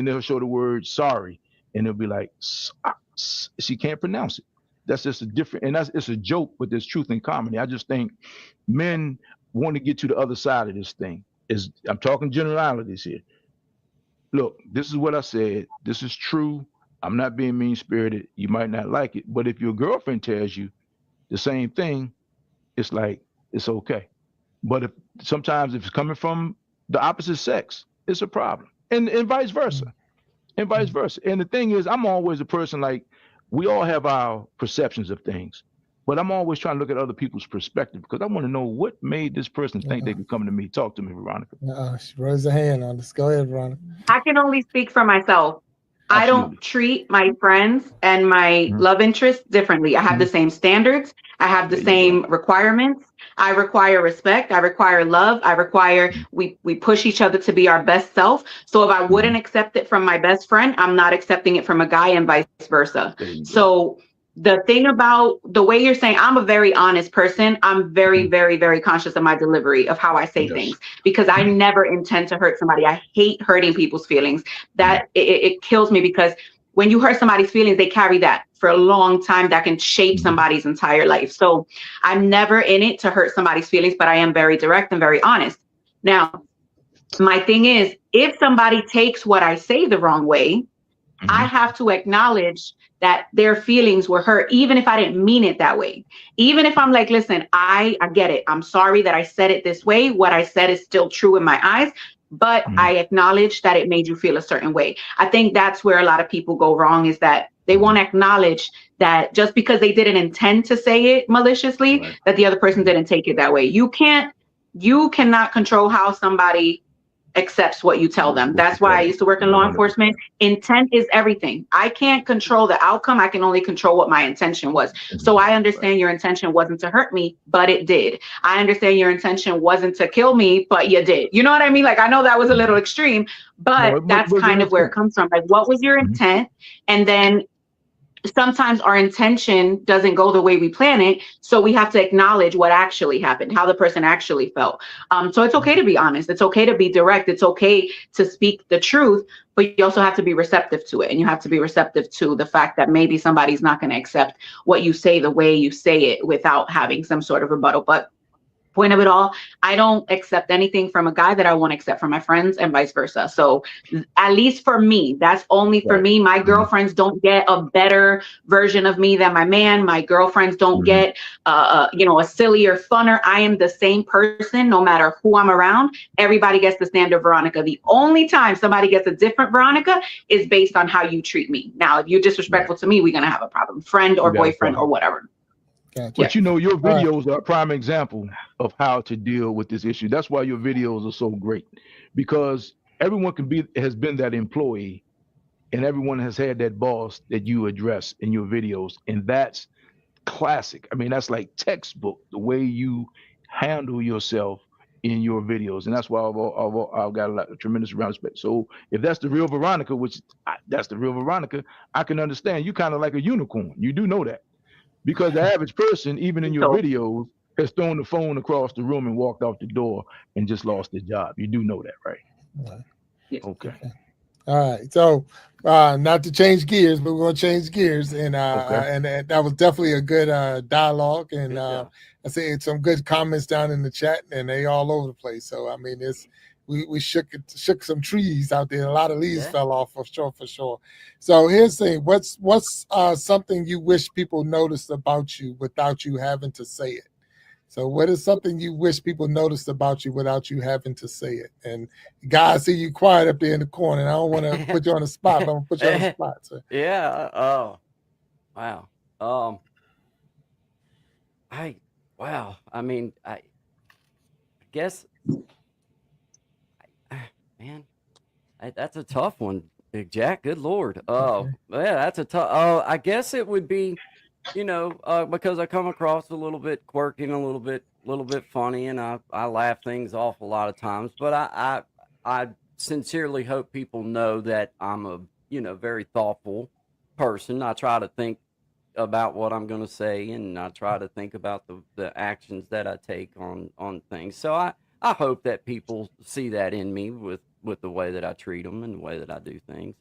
Speaker 2: they'll show the word sorry, and it'll be like she can't pronounce it. That's just a different, and it's a joke, but there's truth in comedy. I just think men want to get to the other side of this thing. I'm talking generalities here. Look, this is what I said. This is true. I'm not being mean-spirited. You might not like it, but if your girlfriend tells you the same thing, it's like, it's okay. But sometimes if it's coming from the opposite sex, it's a problem. And vice versa. And vice versa. And the thing is, I'm always a person, like, we all have our perceptions of things, but I'm always trying to look at other people's perspective, because I want to know what made this person think they could come to me. Talk to me, Veronica.
Speaker 1: She raised her hand on this. Go ahead, Veronica.
Speaker 5: I can only speak for myself. I don't treat my friends and my love interests differently. I have the same standards. I have the same requirements. I require respect. I require love. I require we push each other to be our best self. So if I wouldn't accept it from my best friend, I'm not accepting it from a guy, and vice versa. So the thing about the way you're saying, I'm a very honest person. I'm very, very, very conscious of my delivery, of how I say things, because I never intend to hurt somebody. I hate hurting people's feelings. That it kills me, because when you hurt somebody's feelings, they carry that for a long time. That can shape somebody's entire life. So I'm never in it to hurt somebody's feelings, but I am very direct and very honest. Now, my thing is, if somebody takes what I say the wrong way, I have to acknowledge that their feelings were hurt, even if I didn't mean it that way. Even if I'm like, listen, I get it. I'm sorry that I said it this way. What I said is still true in my eyes, but I acknowledge that it made you feel a certain way. I think that's where a lot of people go wrong, is that they won't acknowledge that just because they didn't intend to say it maliciously, that the other person didn't take it that way. You cannot control how somebody accepts what you tell them. That's why I used to work in law enforcement. Intent is everything. I can't control the outcome. I can only control what my intention was. So I understand your intention wasn't to hurt me, but it did. I understand your intention wasn't to kill me, but you did. You know what I mean? Like, I know that was a little extreme, but that's kind of where it comes from. Like, what was your intent? And then sometimes our intention doesn't go the way we plan it. So we have to acknowledge what actually happened, how the person actually felt. So it's okay to be honest. It's okay to be direct. It's okay to speak the truth, but you also have to be receptive to it. And you have to be receptive to the fact that maybe somebody's not going to accept what you say the way you say it without having some sort of rebuttal. But point of it all, I don't accept anything from a guy that I won't accept from my friends, and vice versa. So at least for me, that's only for me. My girlfriends don't get a better version of me than my man. My girlfriends don't get a sillier, funner. I am the same person no matter who I'm around. Everybody gets the standard Veronica. The only time somebody gets a different Veronica is based on how you treat me. Now, if you're disrespectful to me, we're going to have a problem. Friend or boyfriend or whatever.
Speaker 1: Gotcha.
Speaker 2: But your videos are a prime example of how to deal with this issue. That's why your videos are so great, because everyone has been that employee, and everyone has had that boss that you address in your videos, and that's classic. I mean, that's like textbook, the way you handle yourself in your videos, and that's why I've got a tremendous amount of respect. So if that's the real Veronica, that's the real Veronica, I can understand. You kind of like a unicorn. You do know that. Because the average person, even in your videos, has thrown the phone across the room and walked out the door and just lost their job. You do know that, right? Okay.
Speaker 1: All right. So not to change gears, but we're going to change gears. And and that was definitely a good dialogue. And I see some good comments down in the chat, and they all over the place. So, I mean, we shook some trees out there. A lot of leaves fell off for sure. So here's the thing. What's something you wish people noticed about you without you having to say it? So what is something you wish people noticed about you without you having to say it? And guys, see you quiet up there in the corner. And I don't want to put you on the spot, but I'm going to put you on the spot. So.
Speaker 4: Yeah. Oh, wow. I mean, I guess... Man, that's a tough one, Big Jack. Good Lord. Oh, yeah, that's a tough. I guess it would be, because I come across a little bit quirky and a little bit funny, and I laugh things off a lot of times. But I sincerely hope people know that I'm a very thoughtful person. I try to think about what I'm going to say, and I try to think about the actions that I take on things. So I hope that people see that in me with the way that I treat them and the way that I do things.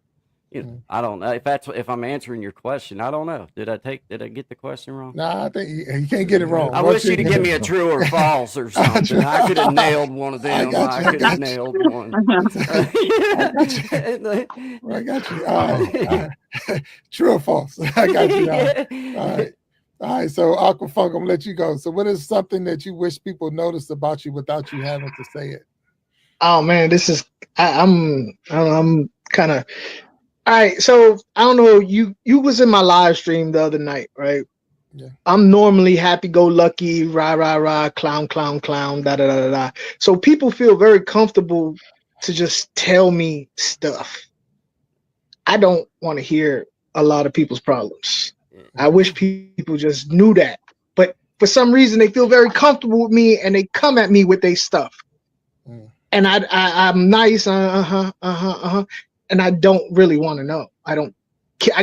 Speaker 4: You know, I don't know if I'm answering your question. I don't know. Did I get the question wrong?
Speaker 1: Nah, I think you can't get it wrong.
Speaker 4: I wish you to give me a true or false or something. I could have nailed one of them. I could have nailed one.
Speaker 1: I got you. All right. True or false? I got you. All right. All right. So Aquafunk, I'm gonna let you go. So what is something that you wish people noticed about you without you having to say it?
Speaker 3: Oh man, this is I'm kind of all right. So I don't know. You was in my live stream the other night, right?
Speaker 1: Yeah.
Speaker 3: I'm normally happy-go-lucky, rah rah rah, clown clown clown, da da da da da. So people feel very comfortable to just tell me stuff. I don't want to hear a lot of people's problems. I wish people just knew that. But for some reason, they feel very comfortable with me, and they come at me with their stuff. And I'm nice, and I don't really want to know. I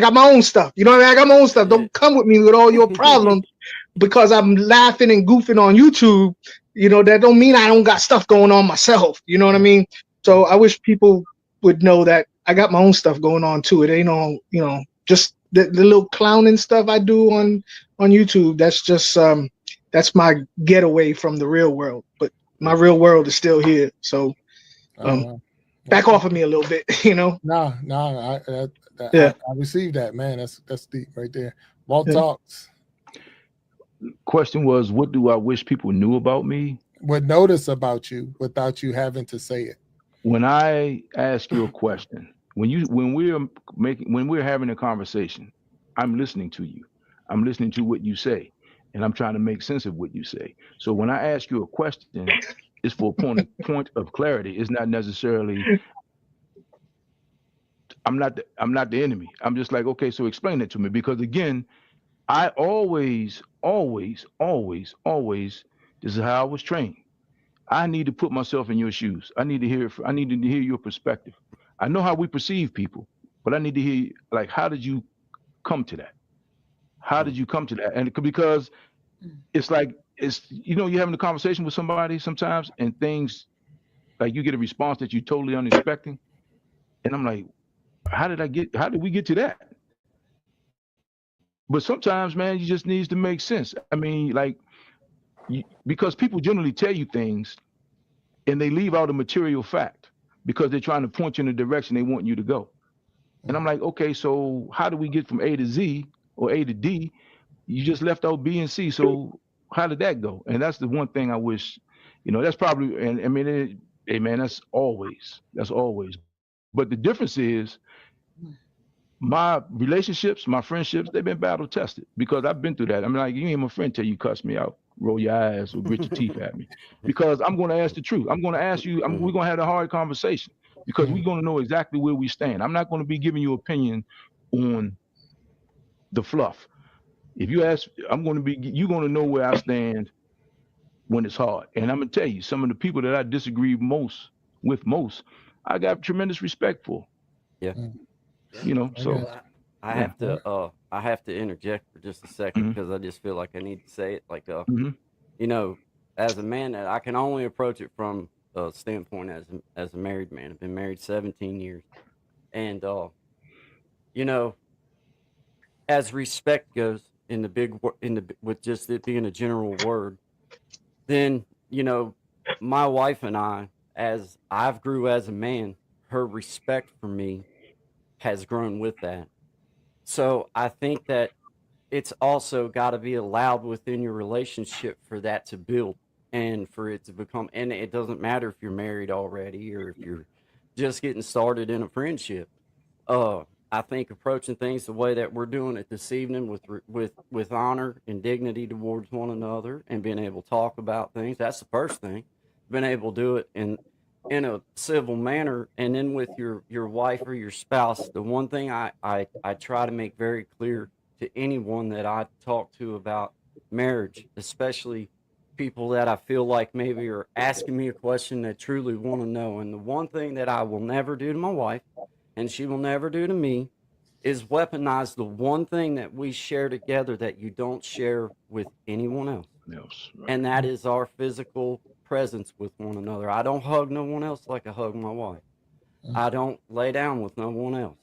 Speaker 3: got my own stuff. You know what I mean? I got my own stuff. Don't come with me with all your problems because I'm laughing and goofing on YouTube. You know, that don't mean I don't got stuff going on myself. You know what I mean? So I wish people would know that I got my own stuff going on too. It ain't all, you know, just the little clowning stuff I do on YouTube. That's just that's my getaway from the real world. But my real world is still here. So back off of me a little bit, you know?
Speaker 1: No,
Speaker 3: Yeah.
Speaker 1: I received that, man. That's deep right there. Walt Talks.
Speaker 2: Question was, what do I wish people knew about me?
Speaker 1: Would notice about you without you having to say it.
Speaker 2: When I ask you a question, when we're having a conversation, I'm listening to you. I'm listening to what you say, and I'm trying to make sense of what you say. So when I ask you a question, it's for a point of clarity. It's not necessarily I'm not the enemy. I'm just like, okay, so explain it to me. Because again, I always, this is how I was trained. I need to put myself in your shoes. I need to hear your perspective. I know how we perceive people, but I need to hear, like, how did you come to that? How did you come to that? And because it's like, you're having a conversation with somebody sometimes and things, like you get a response that you're totally unexpecting. And I'm like, how did we get to that? But sometimes, man, you just needs to make sense. I mean, like, because people generally tell you things and they leave out a material fact because they're trying to point you in the direction they want you to go. And I'm like, okay, so how do we get from A to Z or A to D? You just left out B and C. So how did that go? And that's the one thing I wish, that's probably, and I mean, hey man, that's always. But the difference is my relationships, my friendships, they've been battle tested because I've been through that. I mean, like, you ain't my friend till you cuss me out, roll your eyes, or grit your teeth at me, because I'm going to ask the truth. I'm going to ask you, we're going to have a hard conversation because we're going to know exactly where we stand. I'm not going to be giving you opinion on the fluff. If you ask, you're going to know where I stand when it's hard. And I'm going to tell you, some of the people that I disagree with most, I got tremendous respect for.
Speaker 4: Yeah.
Speaker 2: So
Speaker 4: I have to interject for just a second because I just feel like I need to say it. Like, as a man, I can only approach it from a standpoint as a married man. I've been married 17 years, and as respect goes with just it being a general word, then my wife and I, as I've grew as a man, her respect for me has grown with that. So I think that it's also got to be allowed within your relationship for that to build and for it to become, and it doesn't matter if you're married already or if you're just getting started in a friendship. I think approaching things the way that we're doing it this evening with honor and dignity towards one another and being able to talk about things, that's the first thing. Being able to do it in a civil manner, and then with your wife or your spouse, the one thing I try to make very clear to anyone that I talk to about marriage, especially people that I feel like maybe are asking me a question that truly want to know, and the one thing that I will never do to my wife and she will never do to me is weaponize the one thing that we share together that you don't share with anyone else.
Speaker 2: Right.
Speaker 4: And that is our physical presence with one another. I don't hug no one else like I hug my wife. I don't lay down with no one else.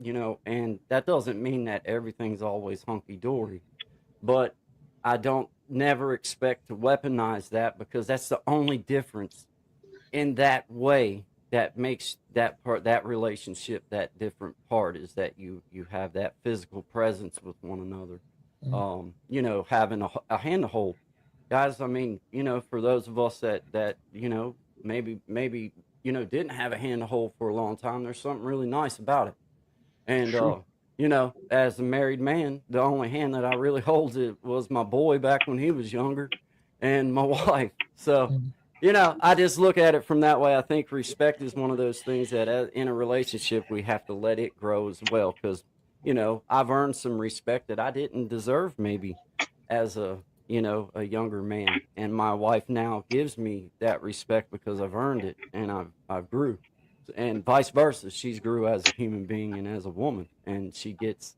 Speaker 4: You know, and that doesn't mean that everything's always hunky-dory, but I don't never expect to weaponize that, because that's the only difference in that way that makes that part, that relationship, that different part, is that you have that physical presence with one another. You know, having a hand to hold, guys. I mean, you know, for those of us that you know, maybe you know, didn't have a hand to hold for a long time, there's something really nice about it. And you know, as a married man, the only hand that I really hold it was my boy back when he was younger, and my wife. So, you know, I just look at it from that way. I think respect is one of those things that in a relationship we have to let it grow as well, because, you know, I've earned some respect that I didn't deserve maybe as a, you know, a younger man, and my wife now gives me that respect because I've earned it, and I've grew, and vice versa. She's grew as a human being and as a woman, and she gets,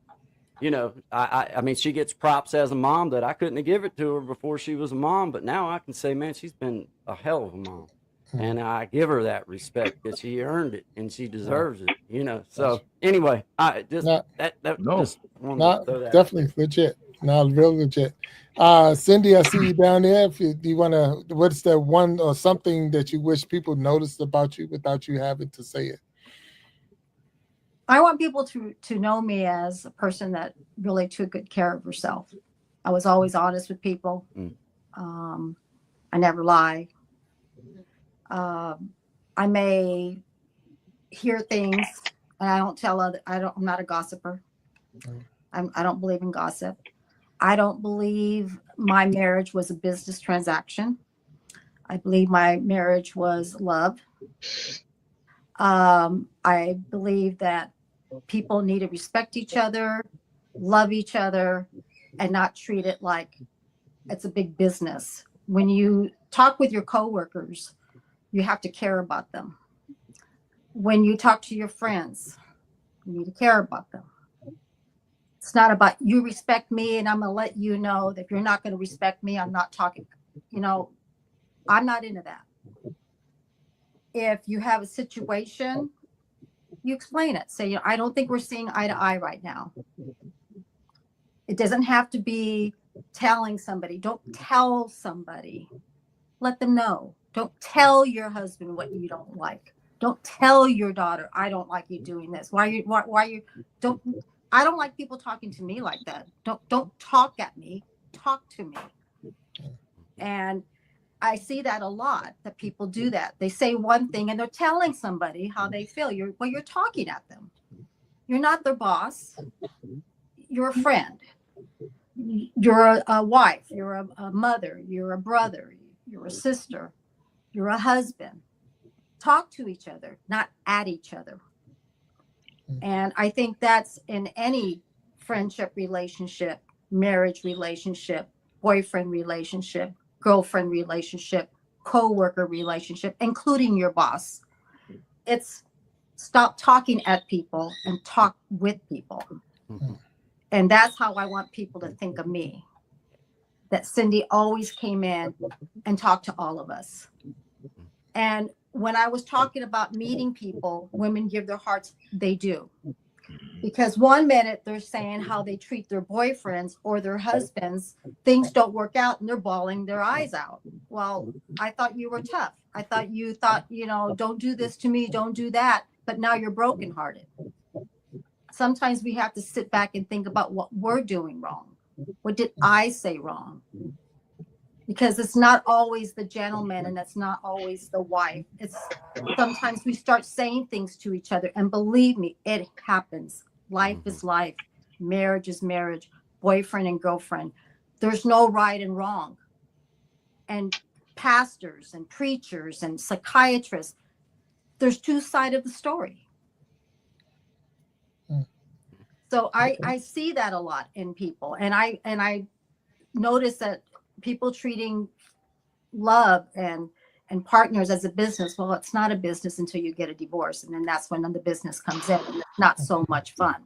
Speaker 4: you know, I mean, she gets props as a mom that I couldn't have given it to her before she was a mom, but now I can say, man, she's been a hell of a mom, and I give her that respect because she earned it and she deserves it, you know. So anyway, I just just wanted to throw that
Speaker 1: definitely legit. No, real legit. Cindy, I see you down there. If you want to, what's that one or something that you wish people noticed about you without you having to say it?
Speaker 7: I want people to know me as a person that really took good care of herself. I was always honest with people. I never lie. I may hear things and I don't tell other. I'm not a gossiper. I don't believe in gossip. I don't believe my marriage was a business transaction. I believe my marriage was love. I believe that people need to respect each other, love each other, and not treat it like it's a big business. When you talk with your coworkers, you have to care about them. When you talk to your friends, you need to care about them. It's not about you respect me and I'm going to let you know that if you're not going to respect me, I'm not talking. You know, I'm not into that. If you have a situation, you explain it. Say, you know, I don't think we're seeing eye to eye right now. It doesn't have to be telling somebody. Don't tell somebody. Let them know. Don't tell your husband what you don't like. Don't tell your daughter, I don't like you doing this. Why don't I don't like people talking to me like that. Don't talk at me. Talk to me. And I see that a lot, that people do that. They say one thing and they're telling somebody how they feel. You're talking at them. You're not their boss. You're a friend. You're a wife. You're a mother. You're a brother. You're a sister. You're a husband. Talk to each other, not at each other. And I think that's in any friendship relationship, marriage relationship, boyfriend relationship, girlfriend relationship, co-worker relationship, including your boss. It's stop talking at people and talk with people. And that's how I want people to think of me. That Cindy always came in and talked to all of us. And when I was talking about meeting people, women give their hearts, they do. Because one minute they're saying how they treat their boyfriends or their husbands, things don't work out and they're bawling their eyes out. Well, I thought you were tough. I thought, you know, don't do this to me, don't do that. But now you're brokenhearted. Sometimes we have to sit back and think about what we're doing wrong. What did I say wrong? Because it's not always the gentleman and it's not always the wife. It's sometimes we start saying things to each other, and believe me, it happens. Life is life. Marriage is marriage. Boyfriend and girlfriend. There's no right and wrong. And pastors and preachers and psychiatrists, there's two sides of the story. So I see that a lot in people, and I notice that people treating love and and partners as a business. Well, it's not a business until you get a divorce, and then that's when the business comes in, and it's not so much fun.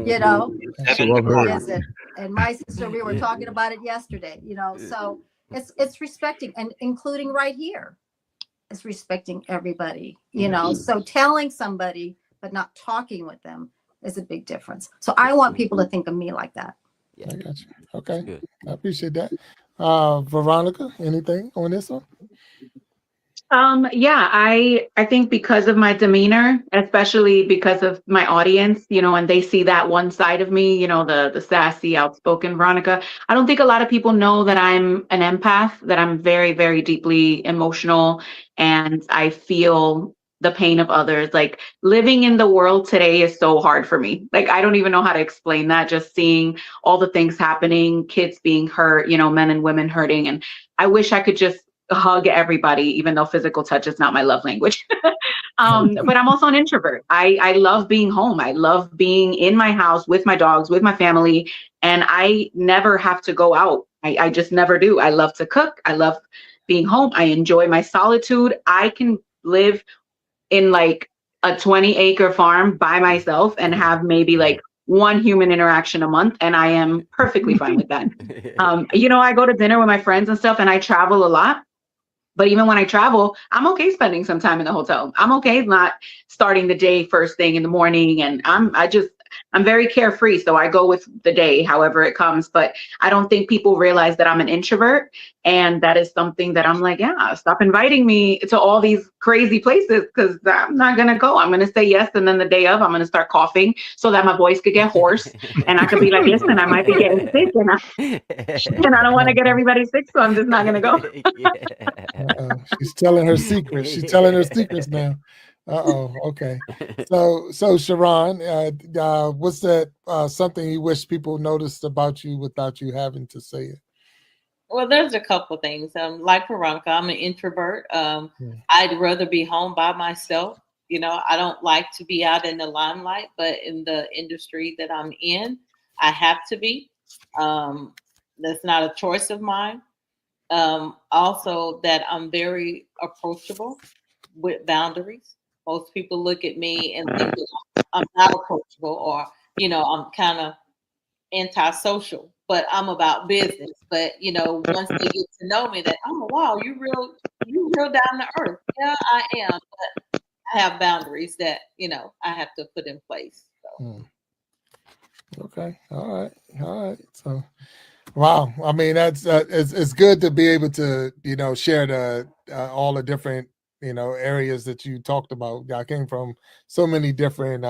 Speaker 7: You know,
Speaker 2: So I've heard.
Speaker 7: is it? And my sister, we were talking about it yesterday. You know, so it's respecting, and including right here, it's respecting everybody. You know, so telling somebody but not talking with them is a big difference. So I want people to think of me like that.
Speaker 1: I got you. Okay, I appreciate that. Veronica, anything on this one?
Speaker 5: Yeah, I think because of my demeanor, especially because of my audience, you know, and they see that one side of me, you know, the sassy, outspoken Veronica. I don't think a lot of people know that I'm an empath, that I'm very, very deeply emotional, and I feel the pain of others. Like, living in the world today is so hard for me. Like, I don't even know how to explain that. Just seeing all the things happening, kids being hurt, you know, men and women hurting. And I wish I could just hug everybody, even though physical touch is not my love language. But I'm also an introvert. I love being home. I love being in my house with my dogs, with my family, and I never have to go out. I just never do. I love to cook. I love being home. I enjoy my solitude. I can live in like a 20-acre farm by myself and have maybe like one human interaction a month, and I am perfectly fine with that. You know, I go to dinner with my friends and stuff, and I travel a lot. But even when I travel, I'm okay spending some time in the hotel. I'm okay not starting the day first thing in the morning. And I'm very carefree. So I go with the day, however it comes. But I don't think people realize that I'm an introvert. And that is something that I'm like, yeah, stop inviting me to all these crazy places, because I'm not going to go. I'm going to say yes. And then the day of, I'm going to start coughing so that my voice could get hoarse. And I could be like, listen, I might be getting sick. And I don't want to get everybody sick. So I'm just not going to go.
Speaker 1: She's telling her secrets. She's telling her secrets now. Okay. So Sharon, what's that something you wish people noticed about you without you having to say it?
Speaker 6: Well, there's a couple things. Like Veronica, I'm an introvert. I'd rather be home by myself. You know, I don't like to be out in the limelight, but in the industry that I'm in, I have to be. That's not a choice of mine. Also, that I'm very approachable with boundaries. Most people look at me and think that I'm not approachable, or, you know, I'm kind of antisocial, but I'm about business. But, you know, once they get to know me, that, oh, wow, you real down to earth. Yeah, I am. But I have boundaries that, you know, I have to put in place. So.
Speaker 1: Okay. All right. So, wow. I mean, that's it's good to be able to, you know, share the all the different, you know, areas that you talked about. I came from so many different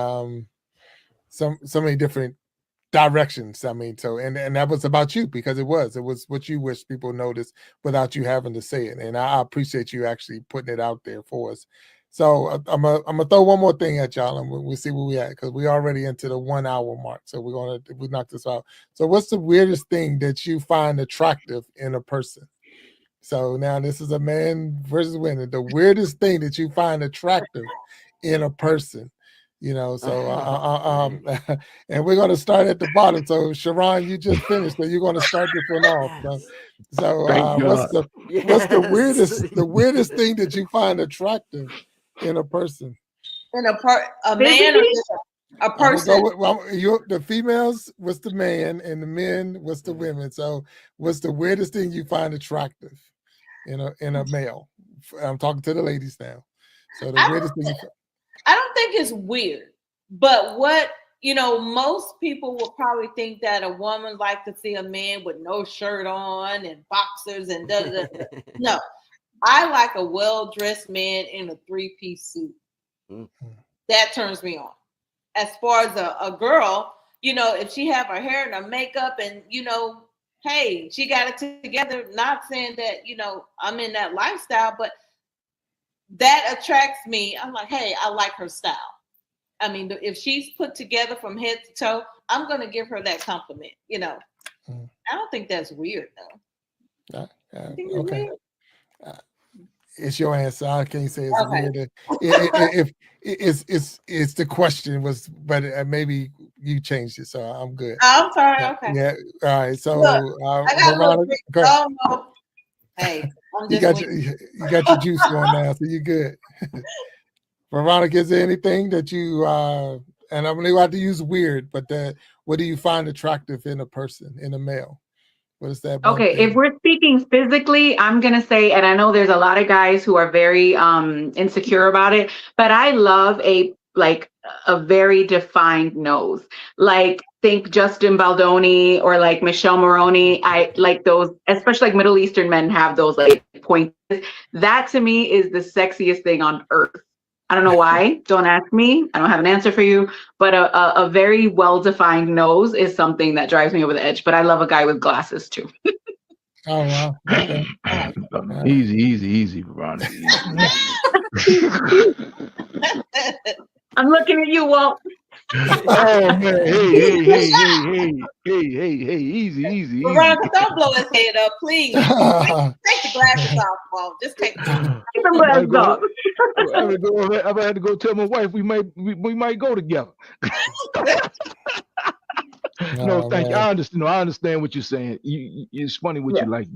Speaker 1: so many different directions. I mean, so and that was about you, because it was what you wish people noticed without you having to say it. And I appreciate you actually putting it out there for us. So I'm gonna throw one more thing at y'all, and we'll see where we at, because we already into the 1 hour mark. So we knock this out. So what's the weirdest thing that you find attractive in a person? So now this is a man versus women. The weirdest thing that you find attractive in a person, you know. So and we're gonna start at the bottom. So Sharon, you just finished, so you're gonna start this one off. So what's the weirdest thing that you find attractive in a person?
Speaker 6: In a man or a person?
Speaker 1: The females, what's the man, and the men, what's the women? So what's the weirdest thing you find attractive in a male? I'm talking to the ladies now. So the weirdest thing
Speaker 6: I don't think it's weird, but what, you know, most people will probably think that a woman like to see a man with no shirt on and boxers and No, I like a well-dressed man in a 3-piece suit. Mm-hmm. That turns me on. As far as a girl, you know, if she have her hair and her makeup and, you know, hey, she got it together, not saying that, you know, I'm in that lifestyle, but that attracts me. I'm like, hey, I like her style. I mean, if she's put together from head to toe, I'm going to give her that compliment, you know. I don't think that's weird, though.
Speaker 1: Okay. It's your answer. I can't say it's weird. If it's the question was, but maybe you changed it, so I'm good.
Speaker 6: Oh, I'm sorry. Okay.
Speaker 1: Yeah. All right. So
Speaker 6: look, I got a little bit. Hey, I'm
Speaker 1: You
Speaker 6: just
Speaker 1: got you got your juice going now, so you're good. Veronica, is there anything that you and I'm going to use weird, but what do you find attractive in a person, in a male? What is that? one
Speaker 5: Okay,
Speaker 1: thing?
Speaker 5: if we're speaking physically, I'm gonna say, and I know there's a lot of guys who are very insecure about it, but I love a very defined nose. Like think Justin Baldoni or like Michelle Maroney. I like those, especially like Middle Eastern men have those like points. That to me is the sexiest thing on earth. I don't know why. Don't ask me. I don't have an answer for you. But a very well-defined nose is something that drives me over the edge. But I love a guy with glasses too.
Speaker 1: Oh wow. Okay.
Speaker 2: Easy, Veronica.
Speaker 5: I'm looking at you, Walt.
Speaker 2: Oh man, hey, easy.
Speaker 6: Veronica, don't blow his head up, please. Take the glasses off, Walt. Just take them off.
Speaker 5: Keep them glasses off.
Speaker 2: I had to go tell my wife we might go together. No, thank you. I understand what you're saying. It's funny what you like.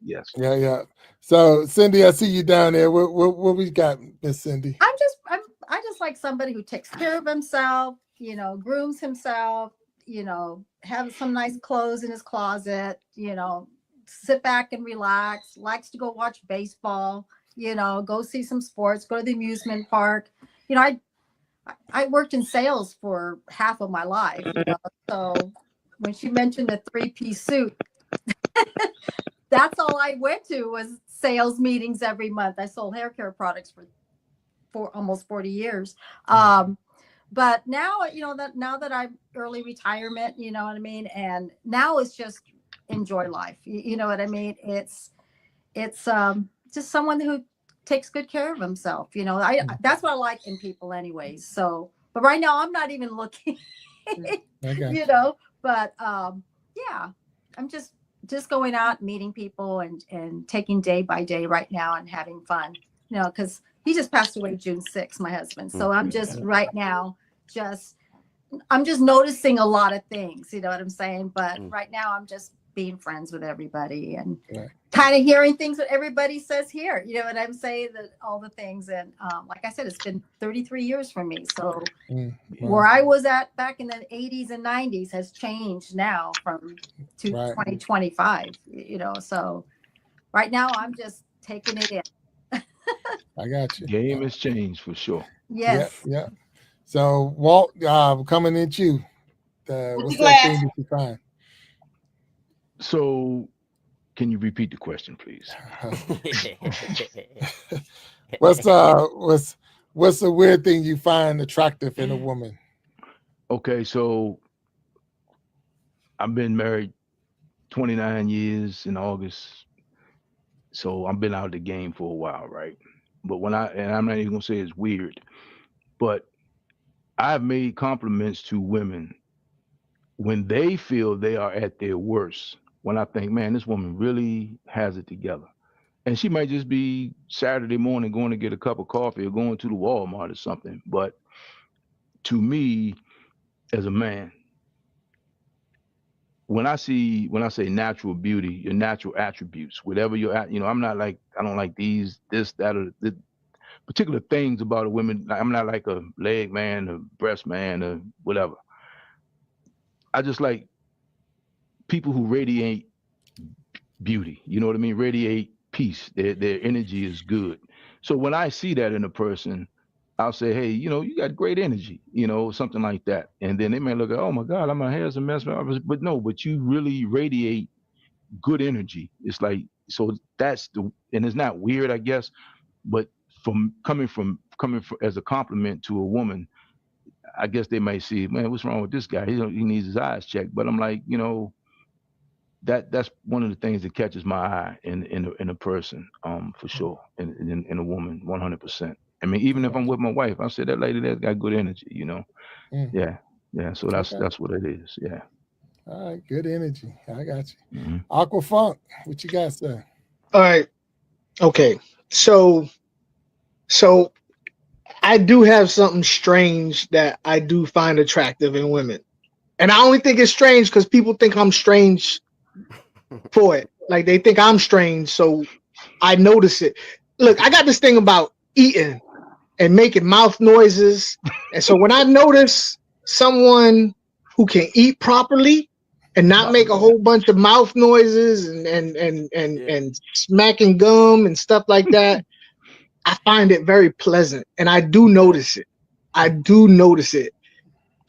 Speaker 2: Yes.
Speaker 1: Yeah. So Cindy, I see you down there. What we got, Miss Cindy?
Speaker 7: I just like somebody who takes care of himself, grooms himself, have some nice clothes in his closet, sit back and relax, likes to go watch baseball, go see some sports, go to the amusement park. I worked in sales for half of my life, so when she mentioned the 3-piece suit, that's all I went to was sales meetings every month. I sold hair care products for almost 40 years. But now, now that I'm early retirement, you know what I mean? And now it's just enjoy life. You know what I mean? It's just someone who takes good care of himself. That's what I like in people anyways. So, but right now I'm not even looking, but yeah, I'm just going out, meeting people and taking day by day right now and having fun, because he just passed away June 6th, my husband. So I'm just right now, I'm just noticing a lot of things, you know what I'm saying? But right now I'm just being friends with everybody and kind of hearing things that everybody says here, you know what I'm saying? That all the things. And like I said, it's been 33 years for me. So where I was at back in the 80s and 90s has changed now from 2025, so right now I'm just taking it in.
Speaker 1: I got you.
Speaker 2: Game has changed for sure.
Speaker 7: Yes.
Speaker 1: Yeah. So Walt, coming at you. What's that thing that you find?
Speaker 2: So, can you repeat the question, please?
Speaker 1: What's the weird thing you find attractive in a woman?
Speaker 2: Okay, so I've been married 29 years in August. So I've been out of the game for a while, right? But I'm not even gonna say it's weird, but I've made compliments to women when they feel they are at their worst. When I think, man, this woman really has it together. And she might just be Saturday morning going to get a cup of coffee or going to the Walmart or something. But to me, as a man, when I say natural beauty, your natural attributes, whatever you're at, I'm not like, I don't like this, that, or the particular things about a woman. I'm not like a leg man, a breast man, or whatever. I just like people who radiate beauty. You know what I mean? Radiate peace. Their energy is good. So when I see that in a person, I'll say, hey, you got great energy, something like that. And then they may look at, oh my God, my hair's a mess. But no, but you really radiate good energy. It's like, so and it's not weird, I guess, but coming from as a compliment to a woman, I guess they may see, man, what's wrong with this guy? He needs his eyes checked. But I'm like, that's one of the things that catches my eye in a person, for sure, in a woman, 100%. I mean, even if I'm with my wife, I say that lady that's got good energy, Yeah. So that's what it is. Yeah.
Speaker 1: All right, good energy. I got you. Mm-hmm. Aqua Funk, what you got, sir?
Speaker 3: All right. Okay. So I do have something strange that I do find attractive in women. And I only think it's strange because people think I'm strange for it. Like they think I'm strange. So I notice it. Look, I got this thing about eating and making mouth noises. And so when I notice someone who can eat properly and not make a whole bunch of mouth noises and smacking gum and stuff like that, I find it very pleasant. And I do notice it. I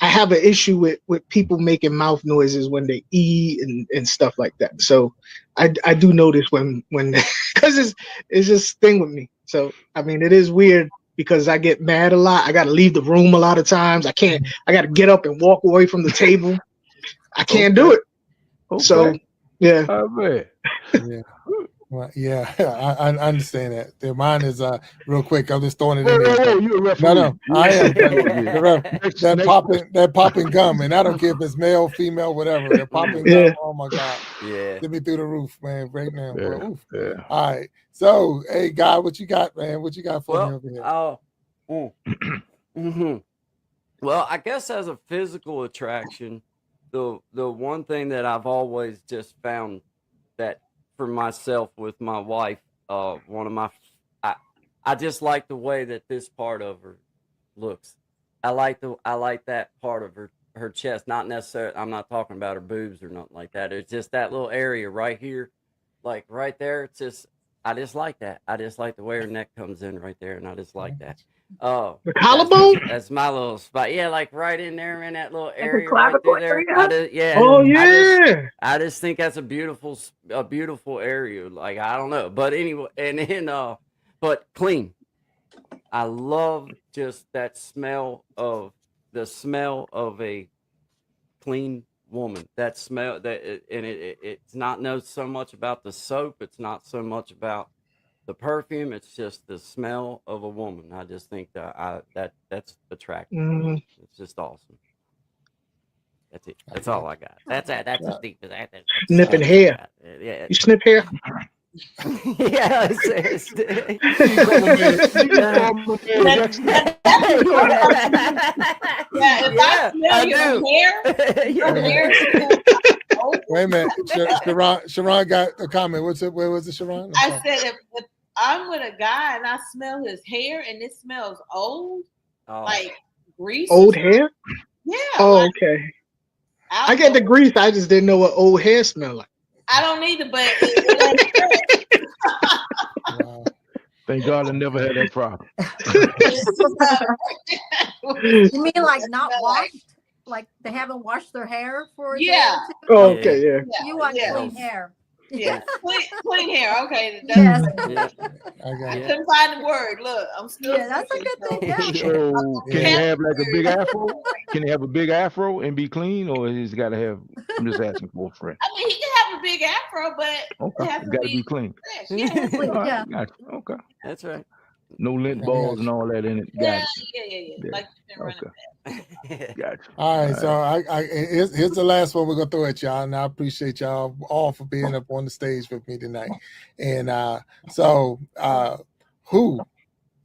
Speaker 3: have an issue with people making mouth noises when they eat and stuff like that. So I do notice when because it's just a thing with me. So I mean, it is weird because I get mad a lot. I got to leave the room a lot of times. I got to get up and walk away from the table. I can't do it.
Speaker 2: Okay.
Speaker 3: So yeah.
Speaker 1: Yeah. Well, yeah, I understand that. Mine is real quick. I'm just throwing it in there.
Speaker 2: Whoa, you a referee.
Speaker 1: No, I am. That popping gum, and I don't care if it's male, female, whatever. They're popping gum. Oh my God.
Speaker 4: Yeah.
Speaker 1: Get me through the roof, man, right now.
Speaker 2: Yeah.
Speaker 1: Bro. Oof.
Speaker 2: Yeah.
Speaker 1: All right. So, hey, Guy, what you got, man? What you got for me over here?
Speaker 4: Well, I guess as a physical attraction, the one thing that I've always just found that for myself with my wife, I just like the way that this part of her looks. I like that part of her chest. Not necessarily, I'm not talking about her boobs or nothing like that. It's just that little area right here, like right there. It's just, I just like that. I just like the way her neck comes in right there, and I just like that. Oh,
Speaker 3: the collarbone.
Speaker 4: That's my little spot. Yeah, like right in there in that little area
Speaker 5: Like
Speaker 4: right through there.
Speaker 3: Oh yeah.
Speaker 4: I just think that's a beautiful area. Like, I don't know, but anyway, and then but clean. I love just that smell of a clean woman. That smell it's not so much about the soap. It's not so much about the perfume. It's just the smell of a woman. I just think that's attractive.
Speaker 3: Mhm.
Speaker 4: It's just awesome. That's it. That's all I got. That's as deep as that.
Speaker 3: Sniffing hair.
Speaker 4: Yeah.
Speaker 3: You sniff hair?
Speaker 4: Yeah.
Speaker 6: If I smell your hair, your hair smells.
Speaker 1: Wait a minute. Sharon got a comment. Where was it, Sharon?
Speaker 6: I said if I'm with a guy and I smell his hair and it smells old, like grease.
Speaker 3: Old hair?
Speaker 6: Yeah.
Speaker 3: Oh,
Speaker 6: like,
Speaker 3: okay. I get the grease. I just didn't know what old hair smelled like.
Speaker 6: I don't either, but
Speaker 1: Wow.
Speaker 2: Thank God I never had that problem.
Speaker 7: You mean like not washed? Like they haven't washed their hair for a day or two?
Speaker 3: Oh, okay, yeah.
Speaker 7: You want clean hair.
Speaker 6: Yeah, clean hair. Okay.
Speaker 7: Yes.
Speaker 1: I got
Speaker 6: I
Speaker 1: it.
Speaker 6: couldn't find the word. Look, I'm still.
Speaker 7: Yeah, that's a good thing. Yeah.
Speaker 2: So can you have like a big afro? Can you have a big afro and be clean, or he's got to have? I'm just asking for a friend.
Speaker 6: I mean, he can have a big afro, but
Speaker 2: Okay,
Speaker 6: it has
Speaker 2: got
Speaker 6: to
Speaker 2: to be clean.
Speaker 6: fresh. Yeah.
Speaker 7: Clean,
Speaker 2: All right,
Speaker 7: yeah.
Speaker 2: gotcha. Okay.
Speaker 4: That's right.
Speaker 2: No lint balls and all that in it.
Speaker 6: Yeah,
Speaker 2: Gotcha.
Speaker 6: yeah. Like you've been running back.
Speaker 2: Gotcha.
Speaker 1: All right, so here's the last one we're gonna throw at y'all, and I appreciate y'all all for being up on the stage with me tonight. And who,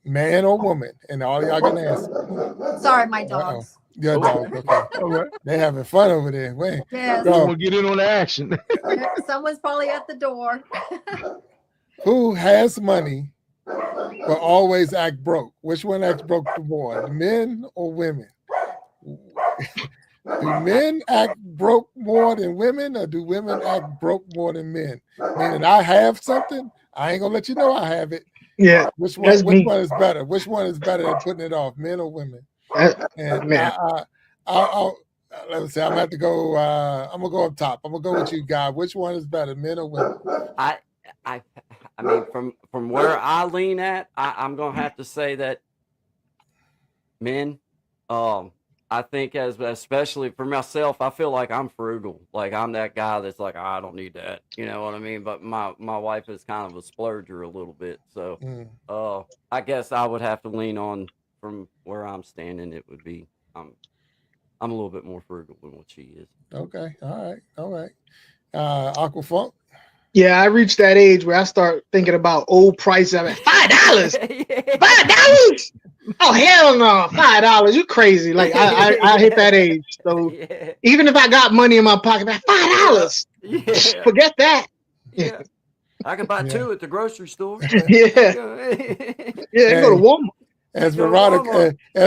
Speaker 1: man or woman, and all y'all can answer.
Speaker 7: Sorry, my dogs.
Speaker 1: Your dog, okay.
Speaker 2: All right.
Speaker 1: They having fun over there. Wait,
Speaker 7: Yes.
Speaker 2: So we'll get in on the action.
Speaker 7: Someone's probably at the door.
Speaker 1: who has money but always act broke? Which one acts broke the more, men or women? Do men act broke more than women, or do women act broke more than men? Meaning, I have something, I ain't gonna let you know I have it.
Speaker 3: Yeah.
Speaker 1: Which
Speaker 3: That's
Speaker 1: one
Speaker 3: me.
Speaker 1: is better? Which one is better at putting it off, men or women? And
Speaker 3: Man.
Speaker 1: I'll let me say, I'm gonna have to go. I'm gonna go up top. I'm gonna go with you, Guy. Which one is better, men or women?
Speaker 4: I mean, from where I lean at, I'm gonna have to say that men. I think especially for myself, I feel like I'm frugal. Like I'm that guy that's like, I don't need that. You know what I mean? But my wife is kind of a splurger a little bit. So I guess I would have to lean on from where I'm standing. It would be I'm a little bit more frugal than what she is.
Speaker 1: Okay, all right. Aquafunk.
Speaker 3: Yeah, I reached that age where I start thinking about old prices. I mean, $5. $5? Oh hell no, $5. You crazy? Like I hit that age. So even if I got money in my pocket, $5.
Speaker 4: Yeah.
Speaker 3: Forget that.
Speaker 4: Yeah. I can buy two at the grocery store.
Speaker 3: Yeah, yeah, they go to Walmart.
Speaker 1: As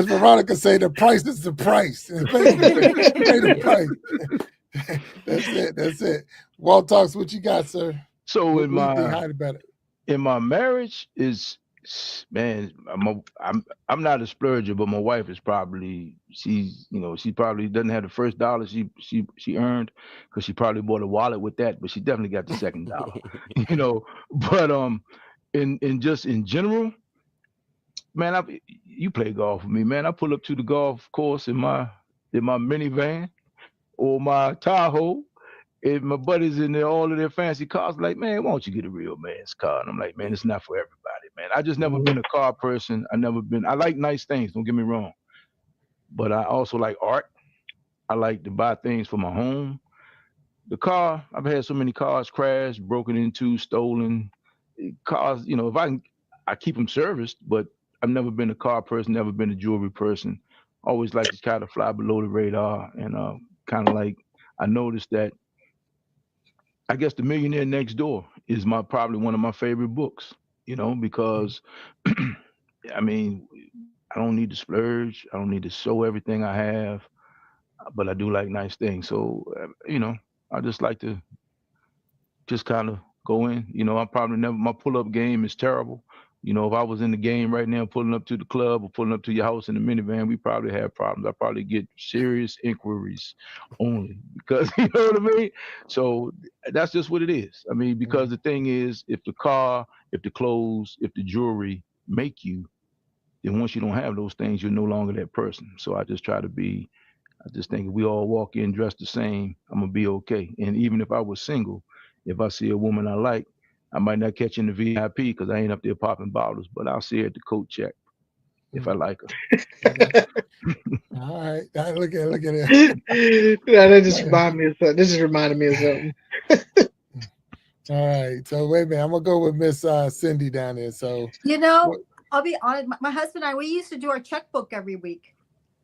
Speaker 1: Veronica say, the price is the price. Pay the price. That's it. Walt Talks, what you got, sir?
Speaker 2: So
Speaker 1: What do you think higher better?
Speaker 2: in my marriage is, man, I'm not a splurger, but my wife is probably, she probably doesn't have the first dollar she earned, because she probably bought a wallet with that, but she definitely got the second dollar. But in general, man, you play golf with me, man. I pull up to the golf course in my minivan or my Tahoe. And my buddies in there, all of their fancy cars, like, man, why don't you get a real man's car? And I'm like, man, it's not for everybody, man. I just never been a car person. I like nice things, don't get me wrong. But I also like art. I like to buy things for my home. The car, I've had so many cars crash, broken into, stolen. Cars, if I keep them serviced, but I've never been a car person, never been a jewelry person. Always like to kind of fly below the radar. And kind of like, I noticed that, I guess The Millionaire Next Door is probably one of my favorite books, because I mean, I don't need to splurge. I don't need to show everything I have, but I do like nice things. So, I just like to just kind of go in. I probably my pull-up game is terrible. If I was in the game right now, pulling up to the club or pulling up to your house in the minivan, we probably have problems. I probably get serious inquiries only, because, you know what I mean? So that's just what it is. I mean, because the thing is, if the car, if the clothes, if the jewelry make you, then once you don't have those things, you're no longer that person. So I just think if we all walk in dressed the same, I'm going to be okay. And even if I was single, if I see a woman I like, I might not catch in the VIP because I ain't up there popping bottles, but I'll see her at the coat check if I like her.
Speaker 1: All right. Look at it.
Speaker 3: Yeah, that just reminded me of something. This just reminded me of something.
Speaker 1: All right. So wait a minute. I'm gonna go with Miss Cindy down there. So
Speaker 7: I'll be honest. My husband and I, we used to do our checkbook every week.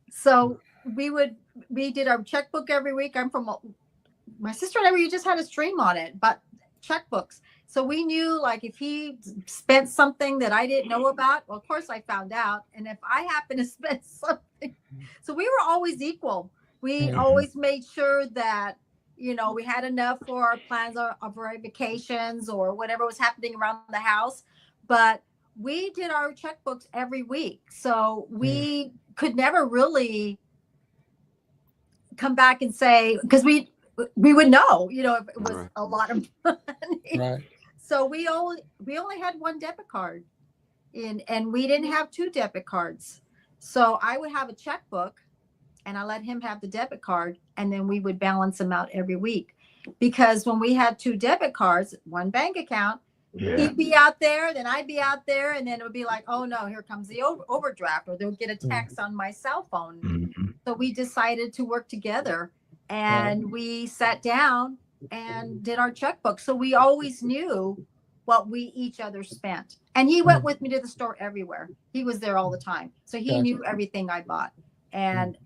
Speaker 7: So we did our checkbook every week. I'm from my sister and I, we just had a stream on it, but checkbooks. So we knew, like, if he spent something that I didn't know about, well, of course I found out. And if I happened to spend something, so we were always equal. We always made sure that, we had enough for our plans of our vacations or whatever was happening around the house. But we did our checkbooks every week. So we could never really come back and say, because we would know, if it was a lot of money.
Speaker 1: Right.
Speaker 7: So we only had one debit card and we didn't have two debit cards. So I would have a checkbook and I let him have the debit card, and then we would balance them out every week. Because when we had two debit cards, one bank account, he'd be out there, then I'd be out there, and then it would be like, oh no, here comes the overdraft, or they'll get a text on my cell phone. So we decided to work together, and we sat down and did our checkbook. So we always knew what we each other spent. And he went with me to the store everywhere. He was there all the time. So he knew everything I bought. And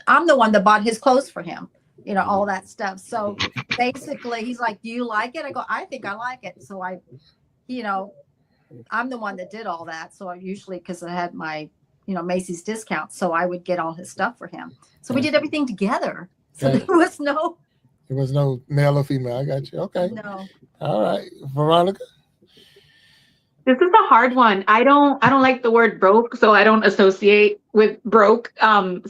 Speaker 7: I'm the one that bought his clothes for him, all that stuff. So basically he's like, do you like it? I go, I think I like it. So I'm the one that did all that. So I usually, because I had my, Macy's discount, so I would get all his stuff for him. So we did everything together. So there was no male or female. I got you. Okay. No.
Speaker 1: All right. Veronica?
Speaker 5: This is a hard one. I don't like the word broke, so I don't associate with broke. And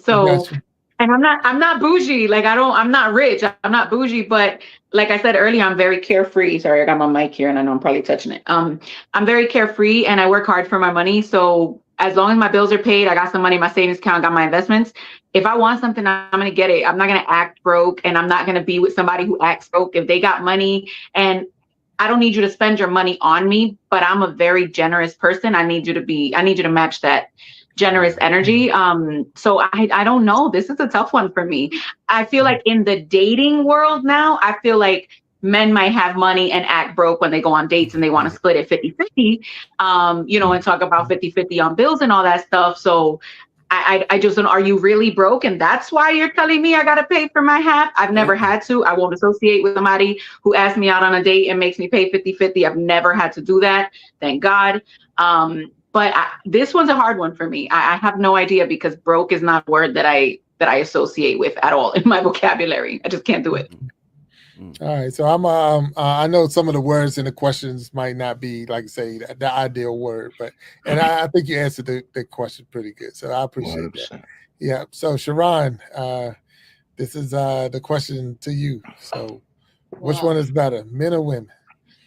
Speaker 5: I'm not bougie. Like I'm not rich. I'm not bougie, but like I said earlier, I'm very carefree. Sorry, I got my mic here and I know I'm probably touching it. I'm very carefree and I work hard for my money. So as long as my bills are paid, I got some money in my savings account, got my investments. If I want something, I'm going to get it. I'm not going to act broke, and I'm not going to be with somebody who acts broke. If they got money, and I don't need you to spend your money on me, but I'm a very generous person. I need you to match that generous energy. So I don't know. This is a tough one for me. I feel like in the dating world now, I feel like men might have money and act broke when they go on dates and they want to split it 50-50, and talk about 50-50 on bills and all that stuff. So I just don't, are you really broke? And that's why you're telling me I got to pay for my half? I've never had to. I won't associate with somebody who asks me out on a date and makes me pay 50-50. I've never had to do that. Thank God. But this one's a hard one for me. I have no idea, because broke is not a word that I associate with at all in my vocabulary. I just can't do it.
Speaker 1: All right, so I know some of the words in the questions might not be, like say, the ideal word, but I think you answered the question pretty good, so I appreciate
Speaker 2: 100%.
Speaker 1: that. Yeah. So Sharon, this is the question to you. So, which one is better, men or women?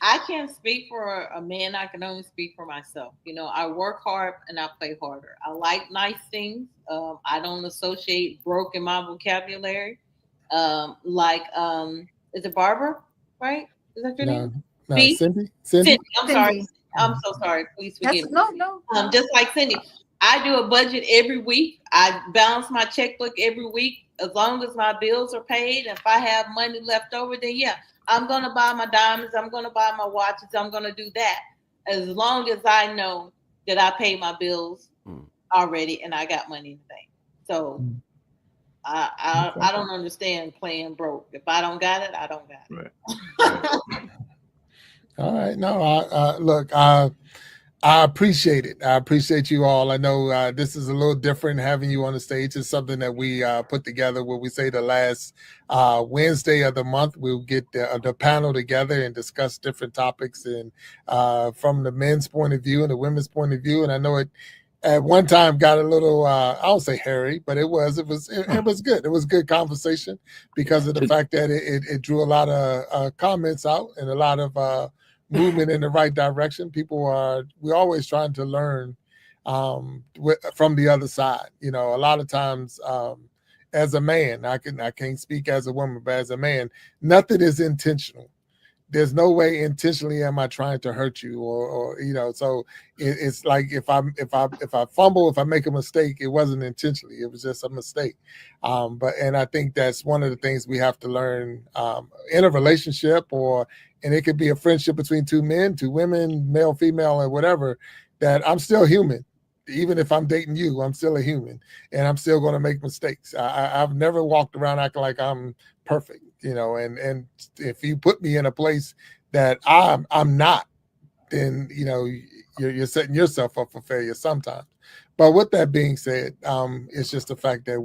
Speaker 6: I can't speak for a man. I can only speak for myself. You know, I work hard and I play harder. I like nice things. I don't associate broke in my vocabulary. Is it Barbara? Right? Is that your name?
Speaker 1: No,
Speaker 6: B?
Speaker 1: Cindy.
Speaker 6: I'm sorry. I'm so sorry. Please forgive me.
Speaker 7: No.
Speaker 6: Just like Cindy, I do a budget every week. I balance my checkbook every week. As long as my bills are paid, if I have money left over, then yeah, I'm going to buy my diamonds. I'm going to buy my watches. I'm going to do that. As long as I know that I paid my bills already and I got money in the bank. So I don't understand playing broke. If I don't got it, I don't got it.
Speaker 2: Right.
Speaker 1: All right. No, look, I appreciate it. I appreciate you all. I know this is a little different having you on the stage. It's something that we put together where we say the last Wednesday of the month, we'll get the panel together and discuss different topics, and from the men's point of view and the women's point of view. And I know it at one time got a little, I don't say hairy, but it was good. It was good conversation because of the fact that it drew a lot of comments out and a lot of movement in the right direction. We're always trying to learn from the other side. You know, a lot of times as a man, I can't speak as a woman, but as a man, nothing is intentional. There's no way intentionally am I trying to hurt you, or you know. So it's like if I fumble, if I make a mistake, it wasn't intentionally. It was just a mistake. And I think that's one of the things we have to learn in a relationship, and it could be a friendship between two men, two women, male, female, or whatever. That I'm still human. Even if I'm dating you, I'm still a human, and I'm still going to make mistakes. I've never walked around acting like I'm perfect. You know, and if you put me in a place that I'm not, then you know you're setting yourself up for failure sometimes. But with that being said, it's just the fact that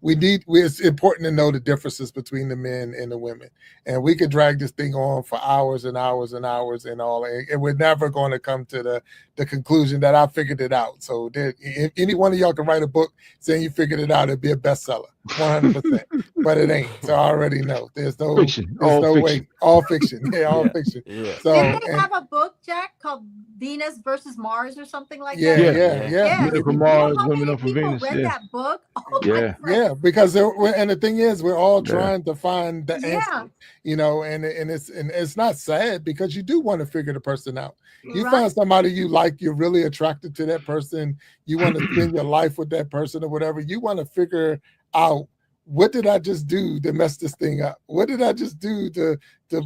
Speaker 1: it's important to know the differences between the men and the women, and we could drag this thing on for hours and hours and hours and all, and we're never going to come to the conclusion that I figured it out. So if any one of y'all can write a book saying you figured it out, it'd be a bestseller, 100%. But it ain't. So I already know there's no
Speaker 2: Fiction.
Speaker 1: way. All fiction. Yeah, all fiction.
Speaker 4: Yeah.
Speaker 1: So
Speaker 7: Didn't they have a book, Jack, called Venus versus Mars or something like
Speaker 1: yeah,
Speaker 7: that?
Speaker 1: yeah.
Speaker 2: Men are from
Speaker 7: You
Speaker 2: Mars,
Speaker 7: know how
Speaker 2: women
Speaker 7: many
Speaker 2: are from
Speaker 7: people
Speaker 2: Venus.
Speaker 7: read
Speaker 2: Yeah.
Speaker 7: that book? Oh,
Speaker 2: Yeah.
Speaker 1: Yeah, because and the thing is, we're all
Speaker 2: Yeah.
Speaker 1: trying to find the answer, you know, and it's not sad because you do want to figure the person out. You
Speaker 7: Right.
Speaker 1: find somebody you like, you're really attracted to that person, you want to spend your life with that person or whatever. You want to figure out, what did I just do to mess this thing up? What did I just do to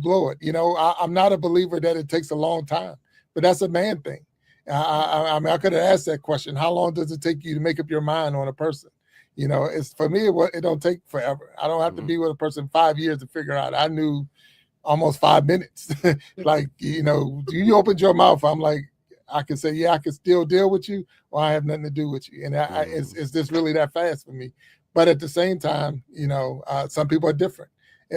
Speaker 1: blow it? You know, I'm not a believer that it takes a long time, but that's a man thing. I mean, I could have asked that question. How long does it take you to make up your mind on a person? You know, it's for me, it don't take forever. I don't have to be with a person 5 years to figure out. I knew almost 5 minutes. Like, you know, you opened your mouth, I'm like, I can say, yeah, I can still deal with you, or I have nothing to do with you. And it's just really that fast for me. But at the same time, you know, some people are different.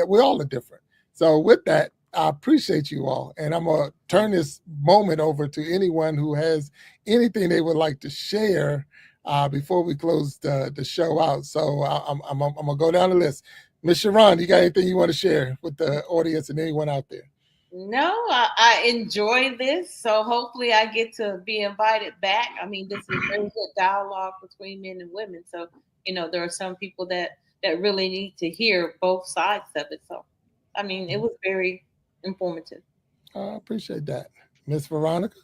Speaker 1: We all are different. So with that, I appreciate you all. And I'm going to turn this moment over to anyone who has anything they would like to share before we close the show out. So I'm going to go down the list. Ms. Sharon, you got anything you want to share with the audience and anyone out there?
Speaker 6: No, I enjoy this. So hopefully I get to be invited back. I mean, this is very good dialogue between men and women. So, you know, there are some people that really need to hear both sides of it. So, I mean, it was very informative.
Speaker 1: I appreciate that. Miss Veronica?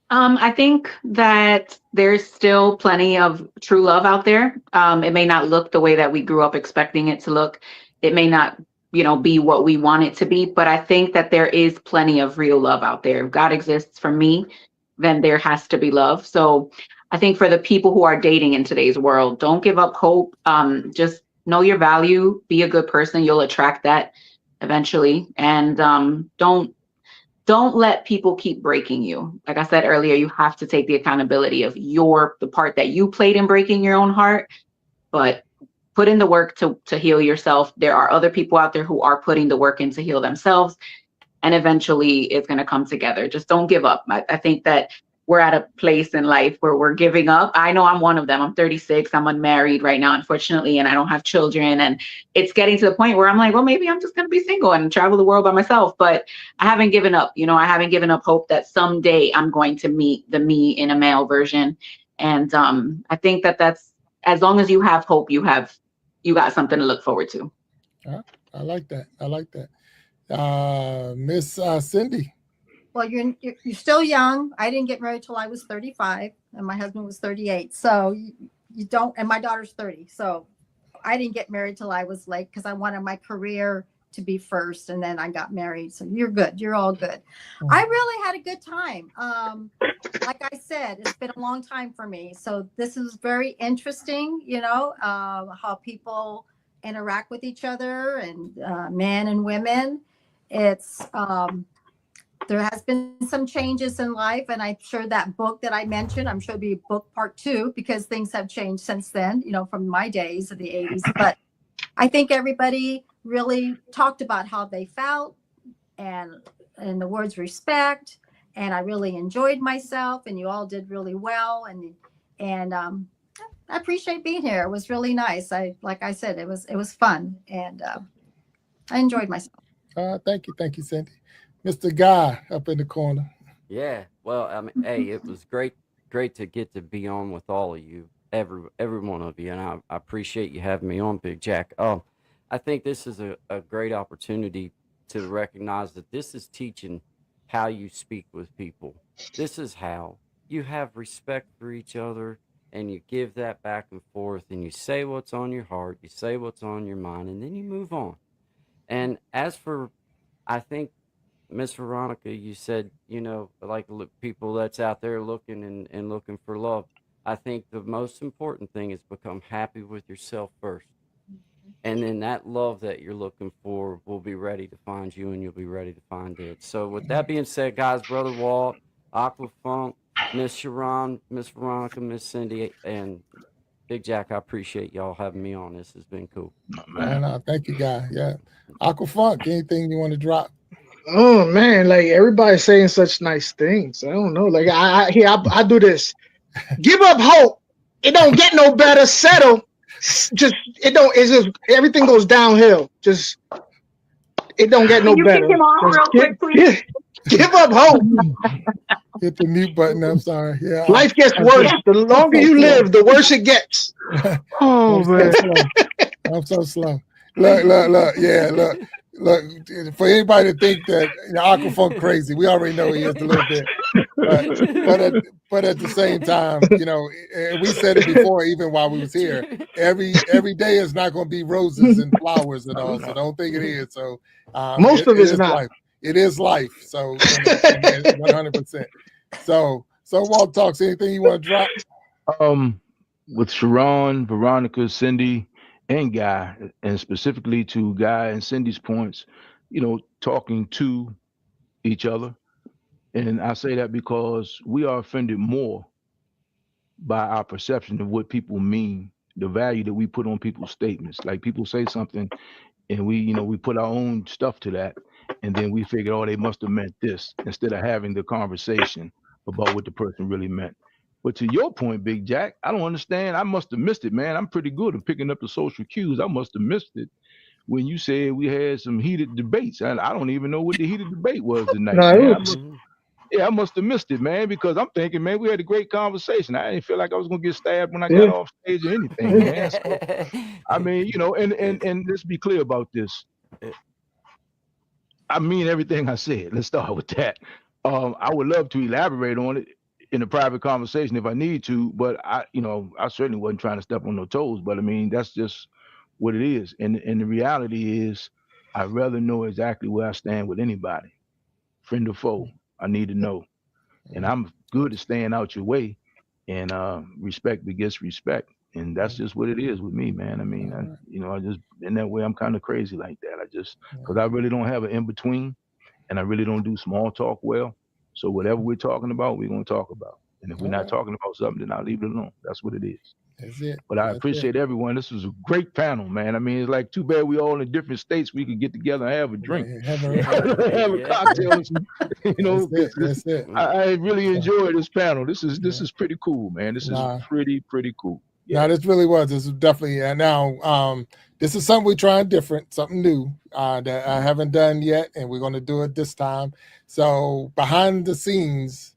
Speaker 5: I think that there's still plenty of true love out there. It may not look the way that we grew up expecting it to look. It may not, you know, be what we want it to be, but I think that there is plenty of real love out there. If God exists for me, then there has to be love. So I think for the people who are dating in today's world, don't give up hope. Just know your value, be a good person. You'll attract that eventually. And don't let people keep breaking you. Like I said earlier, you have to take the accountability of the part that you played in breaking your own heart, but put in the work to heal yourself. There are other people out there who are putting the work in to heal themselves, and eventually it's going to come together. Just don't give up. I think that we're at a place in life where we're giving up. I know I'm one of them. I'm 36. I'm unmarried right now, unfortunately, and I don't have children. And it's getting to the point where I'm like, well, maybe I'm just going to be single and travel the world by myself. But I haven't given up. I haven't given up hope that someday I'm going to meet the me in a male version. And I think that that's, as long as you have hope, you got something to look forward to.
Speaker 1: I like that. I like that. Miss Cindy.
Speaker 7: Well, you're still young. I didn't get married till I was 35, and my husband was 38. So you don't, and my daughter's 30. So I didn't get married till I was late because I wanted my career to be first, and then I got married. So you're good. You're all good. I really had a good time. Like I said, it's been a long time for me. So this is very interesting, how people interact with each other, and men and women. It's there has been some changes in life, and I'm sure that book that I mentioned, I'm sure it'll be book part 2, because things have changed since then, from my days of the 80s. But I think everybody really talked about how they felt, and the words respect, and I really enjoyed myself, and you all did really well, and I appreciate being here. It was really nice. Like I said, it was fun, and I enjoyed myself.
Speaker 1: Thank you, Cindy. Mr. Guy up in the corner.
Speaker 4: Yeah, well, I mean, hey, it was great to get to be on with all of you, every one of you, and I appreciate you having me on, Big Jack. I think this is a great opportunity to recognize that this is teaching how you speak with people. This is how you have respect for each other, and you give that back and forth, and you say what's on your heart, you say what's on your mind, and then you move on. And as for, I think, Miss Veronica, you said, like people that's out there looking and looking for love. I think the most important thing is become happy with yourself first. And then that love that you're looking for will be ready to find you, and you'll be ready to find it. So with that being said, guys, Brother Walt, Aquafunk, Miss Sharon, Miss Veronica, Miss Cindy, and Big Jack, I appreciate y'all having me on. This has been cool.
Speaker 1: Thank you, Guy. Yeah. Aquafunk, anything you want to drop?
Speaker 3: Oh man, like everybody's saying such nice things. I don't know. Like I do this. Give up hope. It don't get no better. Settle. It's just everything goes downhill. Just it don't get no better.
Speaker 5: Kick him off real quick, please.
Speaker 3: Give up hope.
Speaker 1: Hit the mute button. I'm sorry. Yeah.
Speaker 3: Life gets worse. The longer you live, the worse it gets.
Speaker 1: Oh man. I'm so slow. Look. Yeah, look. Look, for anybody to think that Aquafunk crazy, we already know he is a little bit. But at the same time, and we said it before, even while we was here, every day is not going to be roses and flowers and all. So don't think it is. So
Speaker 3: most of it's not.
Speaker 1: Life. It is life. So 100%. So Walt Talks, anything you want to drop?
Speaker 2: With Sharon, Veronica, Cindy, and Guy, and specifically to Guy and Cindy's points, talking to each other. And I say that because we are offended more by our perception of what people mean, the value that we put on people's statements. Like people say something and we put our own stuff to that, and then we figure, oh, they must have meant this, instead of having the conversation about what the person really meant. But to your point, Big Jack, I don't understand. I must have missed it, man. I'm pretty good at picking up the social cues. I must have missed it when you said we had some heated debates. And I don't even know what the heated debate was tonight. I must have missed it, man, because I'm thinking, man, we had a great conversation. I didn't feel like I was going to get stabbed when I got off stage or anything, man. So, I mean, and let's be clear about this. I mean everything I said. Let's start with that. I would love to elaborate on it in a private conversation if I need to, but I certainly wasn't trying to step on no toes, but I mean, that's just what it is. And the reality is I'd rather know exactly where I stand with anybody, friend or foe. I need to know. And I'm good at staying out your way, and respect begets respect. And that's just what it is with me, man. I mean, I just in that way, I'm kind of crazy like that. Because I really don't have an in between, and I really don't do small talk well. So whatever we're talking about, we're gonna talk about. And if we're not talking about something, then I'll leave it alone. That's what it is.
Speaker 1: That's it.
Speaker 2: But I appreciate everyone. This was a great panel, man. I mean, it's like too bad we all in different states. We could get together and have a drink, have a cocktail. You know,
Speaker 1: that's it.
Speaker 2: I really enjoyed this panel. This is pretty cool, man. This is pretty cool.
Speaker 1: Yeah, no, this really was. This is definitely. And now, this is something we're trying different, something new that I haven't done yet, and we're going to do it this time. So behind the scenes,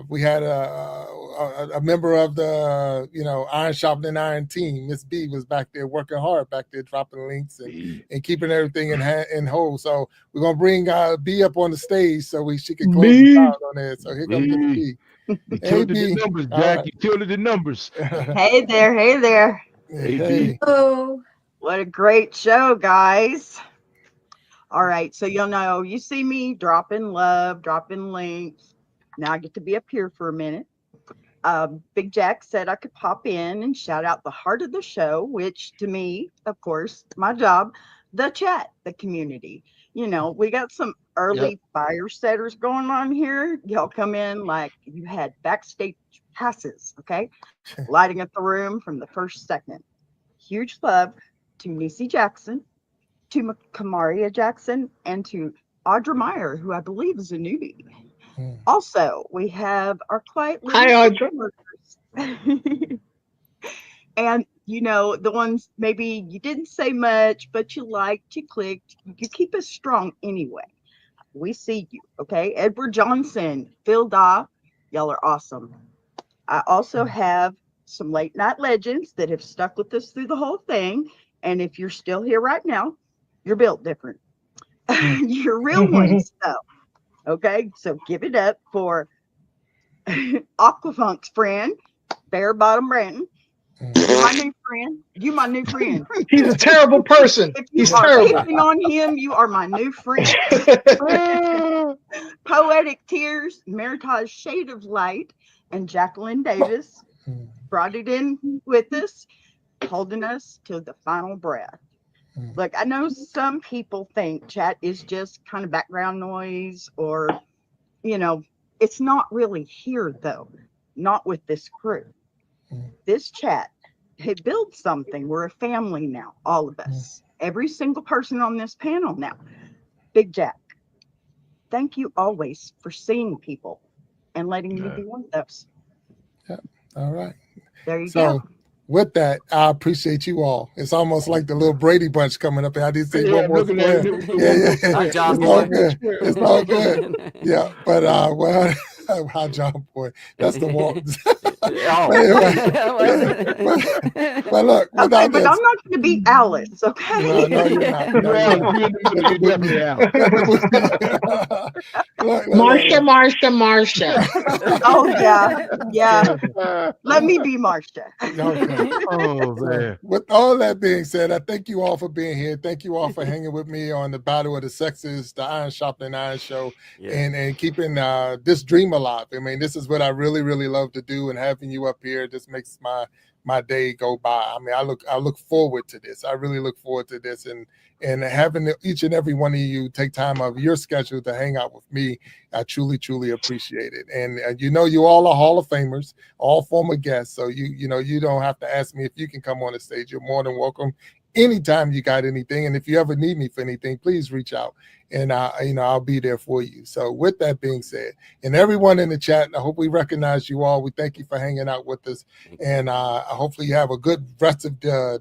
Speaker 1: we had a member of the Iron Sharpening Iron team. Miss B was back there working hard, back there dropping links and keeping everything in hold. So we're gonna bring B up on the stage so she can close us out on there. So here comes Miss B.
Speaker 2: You killed the numbers, Jack. You killed the numbers.
Speaker 8: Hey there.
Speaker 1: Hey.
Speaker 8: Oh, what a great show, guys. All right, so you see me dropping love, dropping links. Now I get to be up here for a minute. Big Jack said I could pop in and shout out the heart of the show, which to me, of course, my job, the chat, the community. We got some early fire setters going on here. Y'all come in like you had backstage passes, okay? Lighting up the room from the first second. Huge love to Niecy Jackson, to Kamaria Jackson, and to Audra Meyer, who I believe is a newbie. Also, we have our quiet little workers. And the ones maybe you didn't say much, but you liked, you clicked, you keep us strong anyway. We see you, okay? Edward Johnson, Phil Daw, y'all are awesome. I also have some late night legends that have stuck with us through the whole thing. And if you're still here right now, you're built different. You're real ones, though. Okay, so give it up for Aquafunk's friend, Bear Bottom Brandon. You my new friend.
Speaker 3: He's a terrible person. He's terrible.
Speaker 8: Picking on him, you are my new friend. Poetic Tears, Meritage Shade of Light, and Jacqueline Davis brought it in with us, holding us to the final breath. Look, I know some people think chat is just kind of background noise or, it's not really here, though. Not with this crew. This chat, it builds something. We're a family now, all of us. Every single person on this panel now. Big Jack, thank you always for seeing people and letting me be one of those.
Speaker 1: Yeah. All right.
Speaker 8: There you go.
Speaker 1: With that, I appreciate you all. It's almost like the little Brady Bunch coming up. I did say one more square. It's all good. Yeah, but hi, John Boy. That's the one. But look,
Speaker 8: okay, but I'm not going to beat Alice, okay?
Speaker 1: No, you're not.
Speaker 3: Marsha.
Speaker 8: Oh yeah. Let me be Marsha.
Speaker 2: Oh man.
Speaker 1: With all that being said, I thank you all for being here. Thank you all for hanging with me on the Battle of the Sexes, the Iron Sharpening Iron show, and keeping this dream alive. I mean, this is what I really, really love to do, and having you up here just makes my day go by. I mean, I look forward to this. I really look forward to this, and having each and every one of you take time out of your schedule to hang out with me. I truly, truly appreciate it. And you all are Hall of Famers, all former guests. So you don't have to ask me if you can come on the stage. You're more than welcome anytime you got anything. And if you ever need me for anything, please reach out, and I'll be there for you. So with that being said, and everyone in the chat, I hope we recognize you all. We thank you for hanging out with us, and hopefully you have a good rest of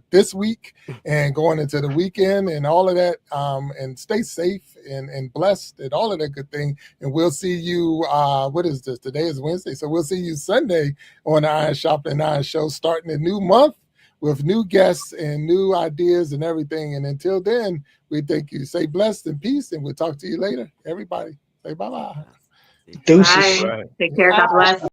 Speaker 1: this week and going into the weekend and all of that. And stay safe and blessed and all of that good thing. And we'll see you. What is this? Today is Wednesday, so we'll see you Sunday on the Iron Sharpening Iron show, starting a new month with new guests and new ideas and everything. And until then, we thank you. Stay blessed and peace, and we'll talk to you later. Everybody, say bye-bye.
Speaker 3: Deuces.
Speaker 5: Bye. Take care. God bless.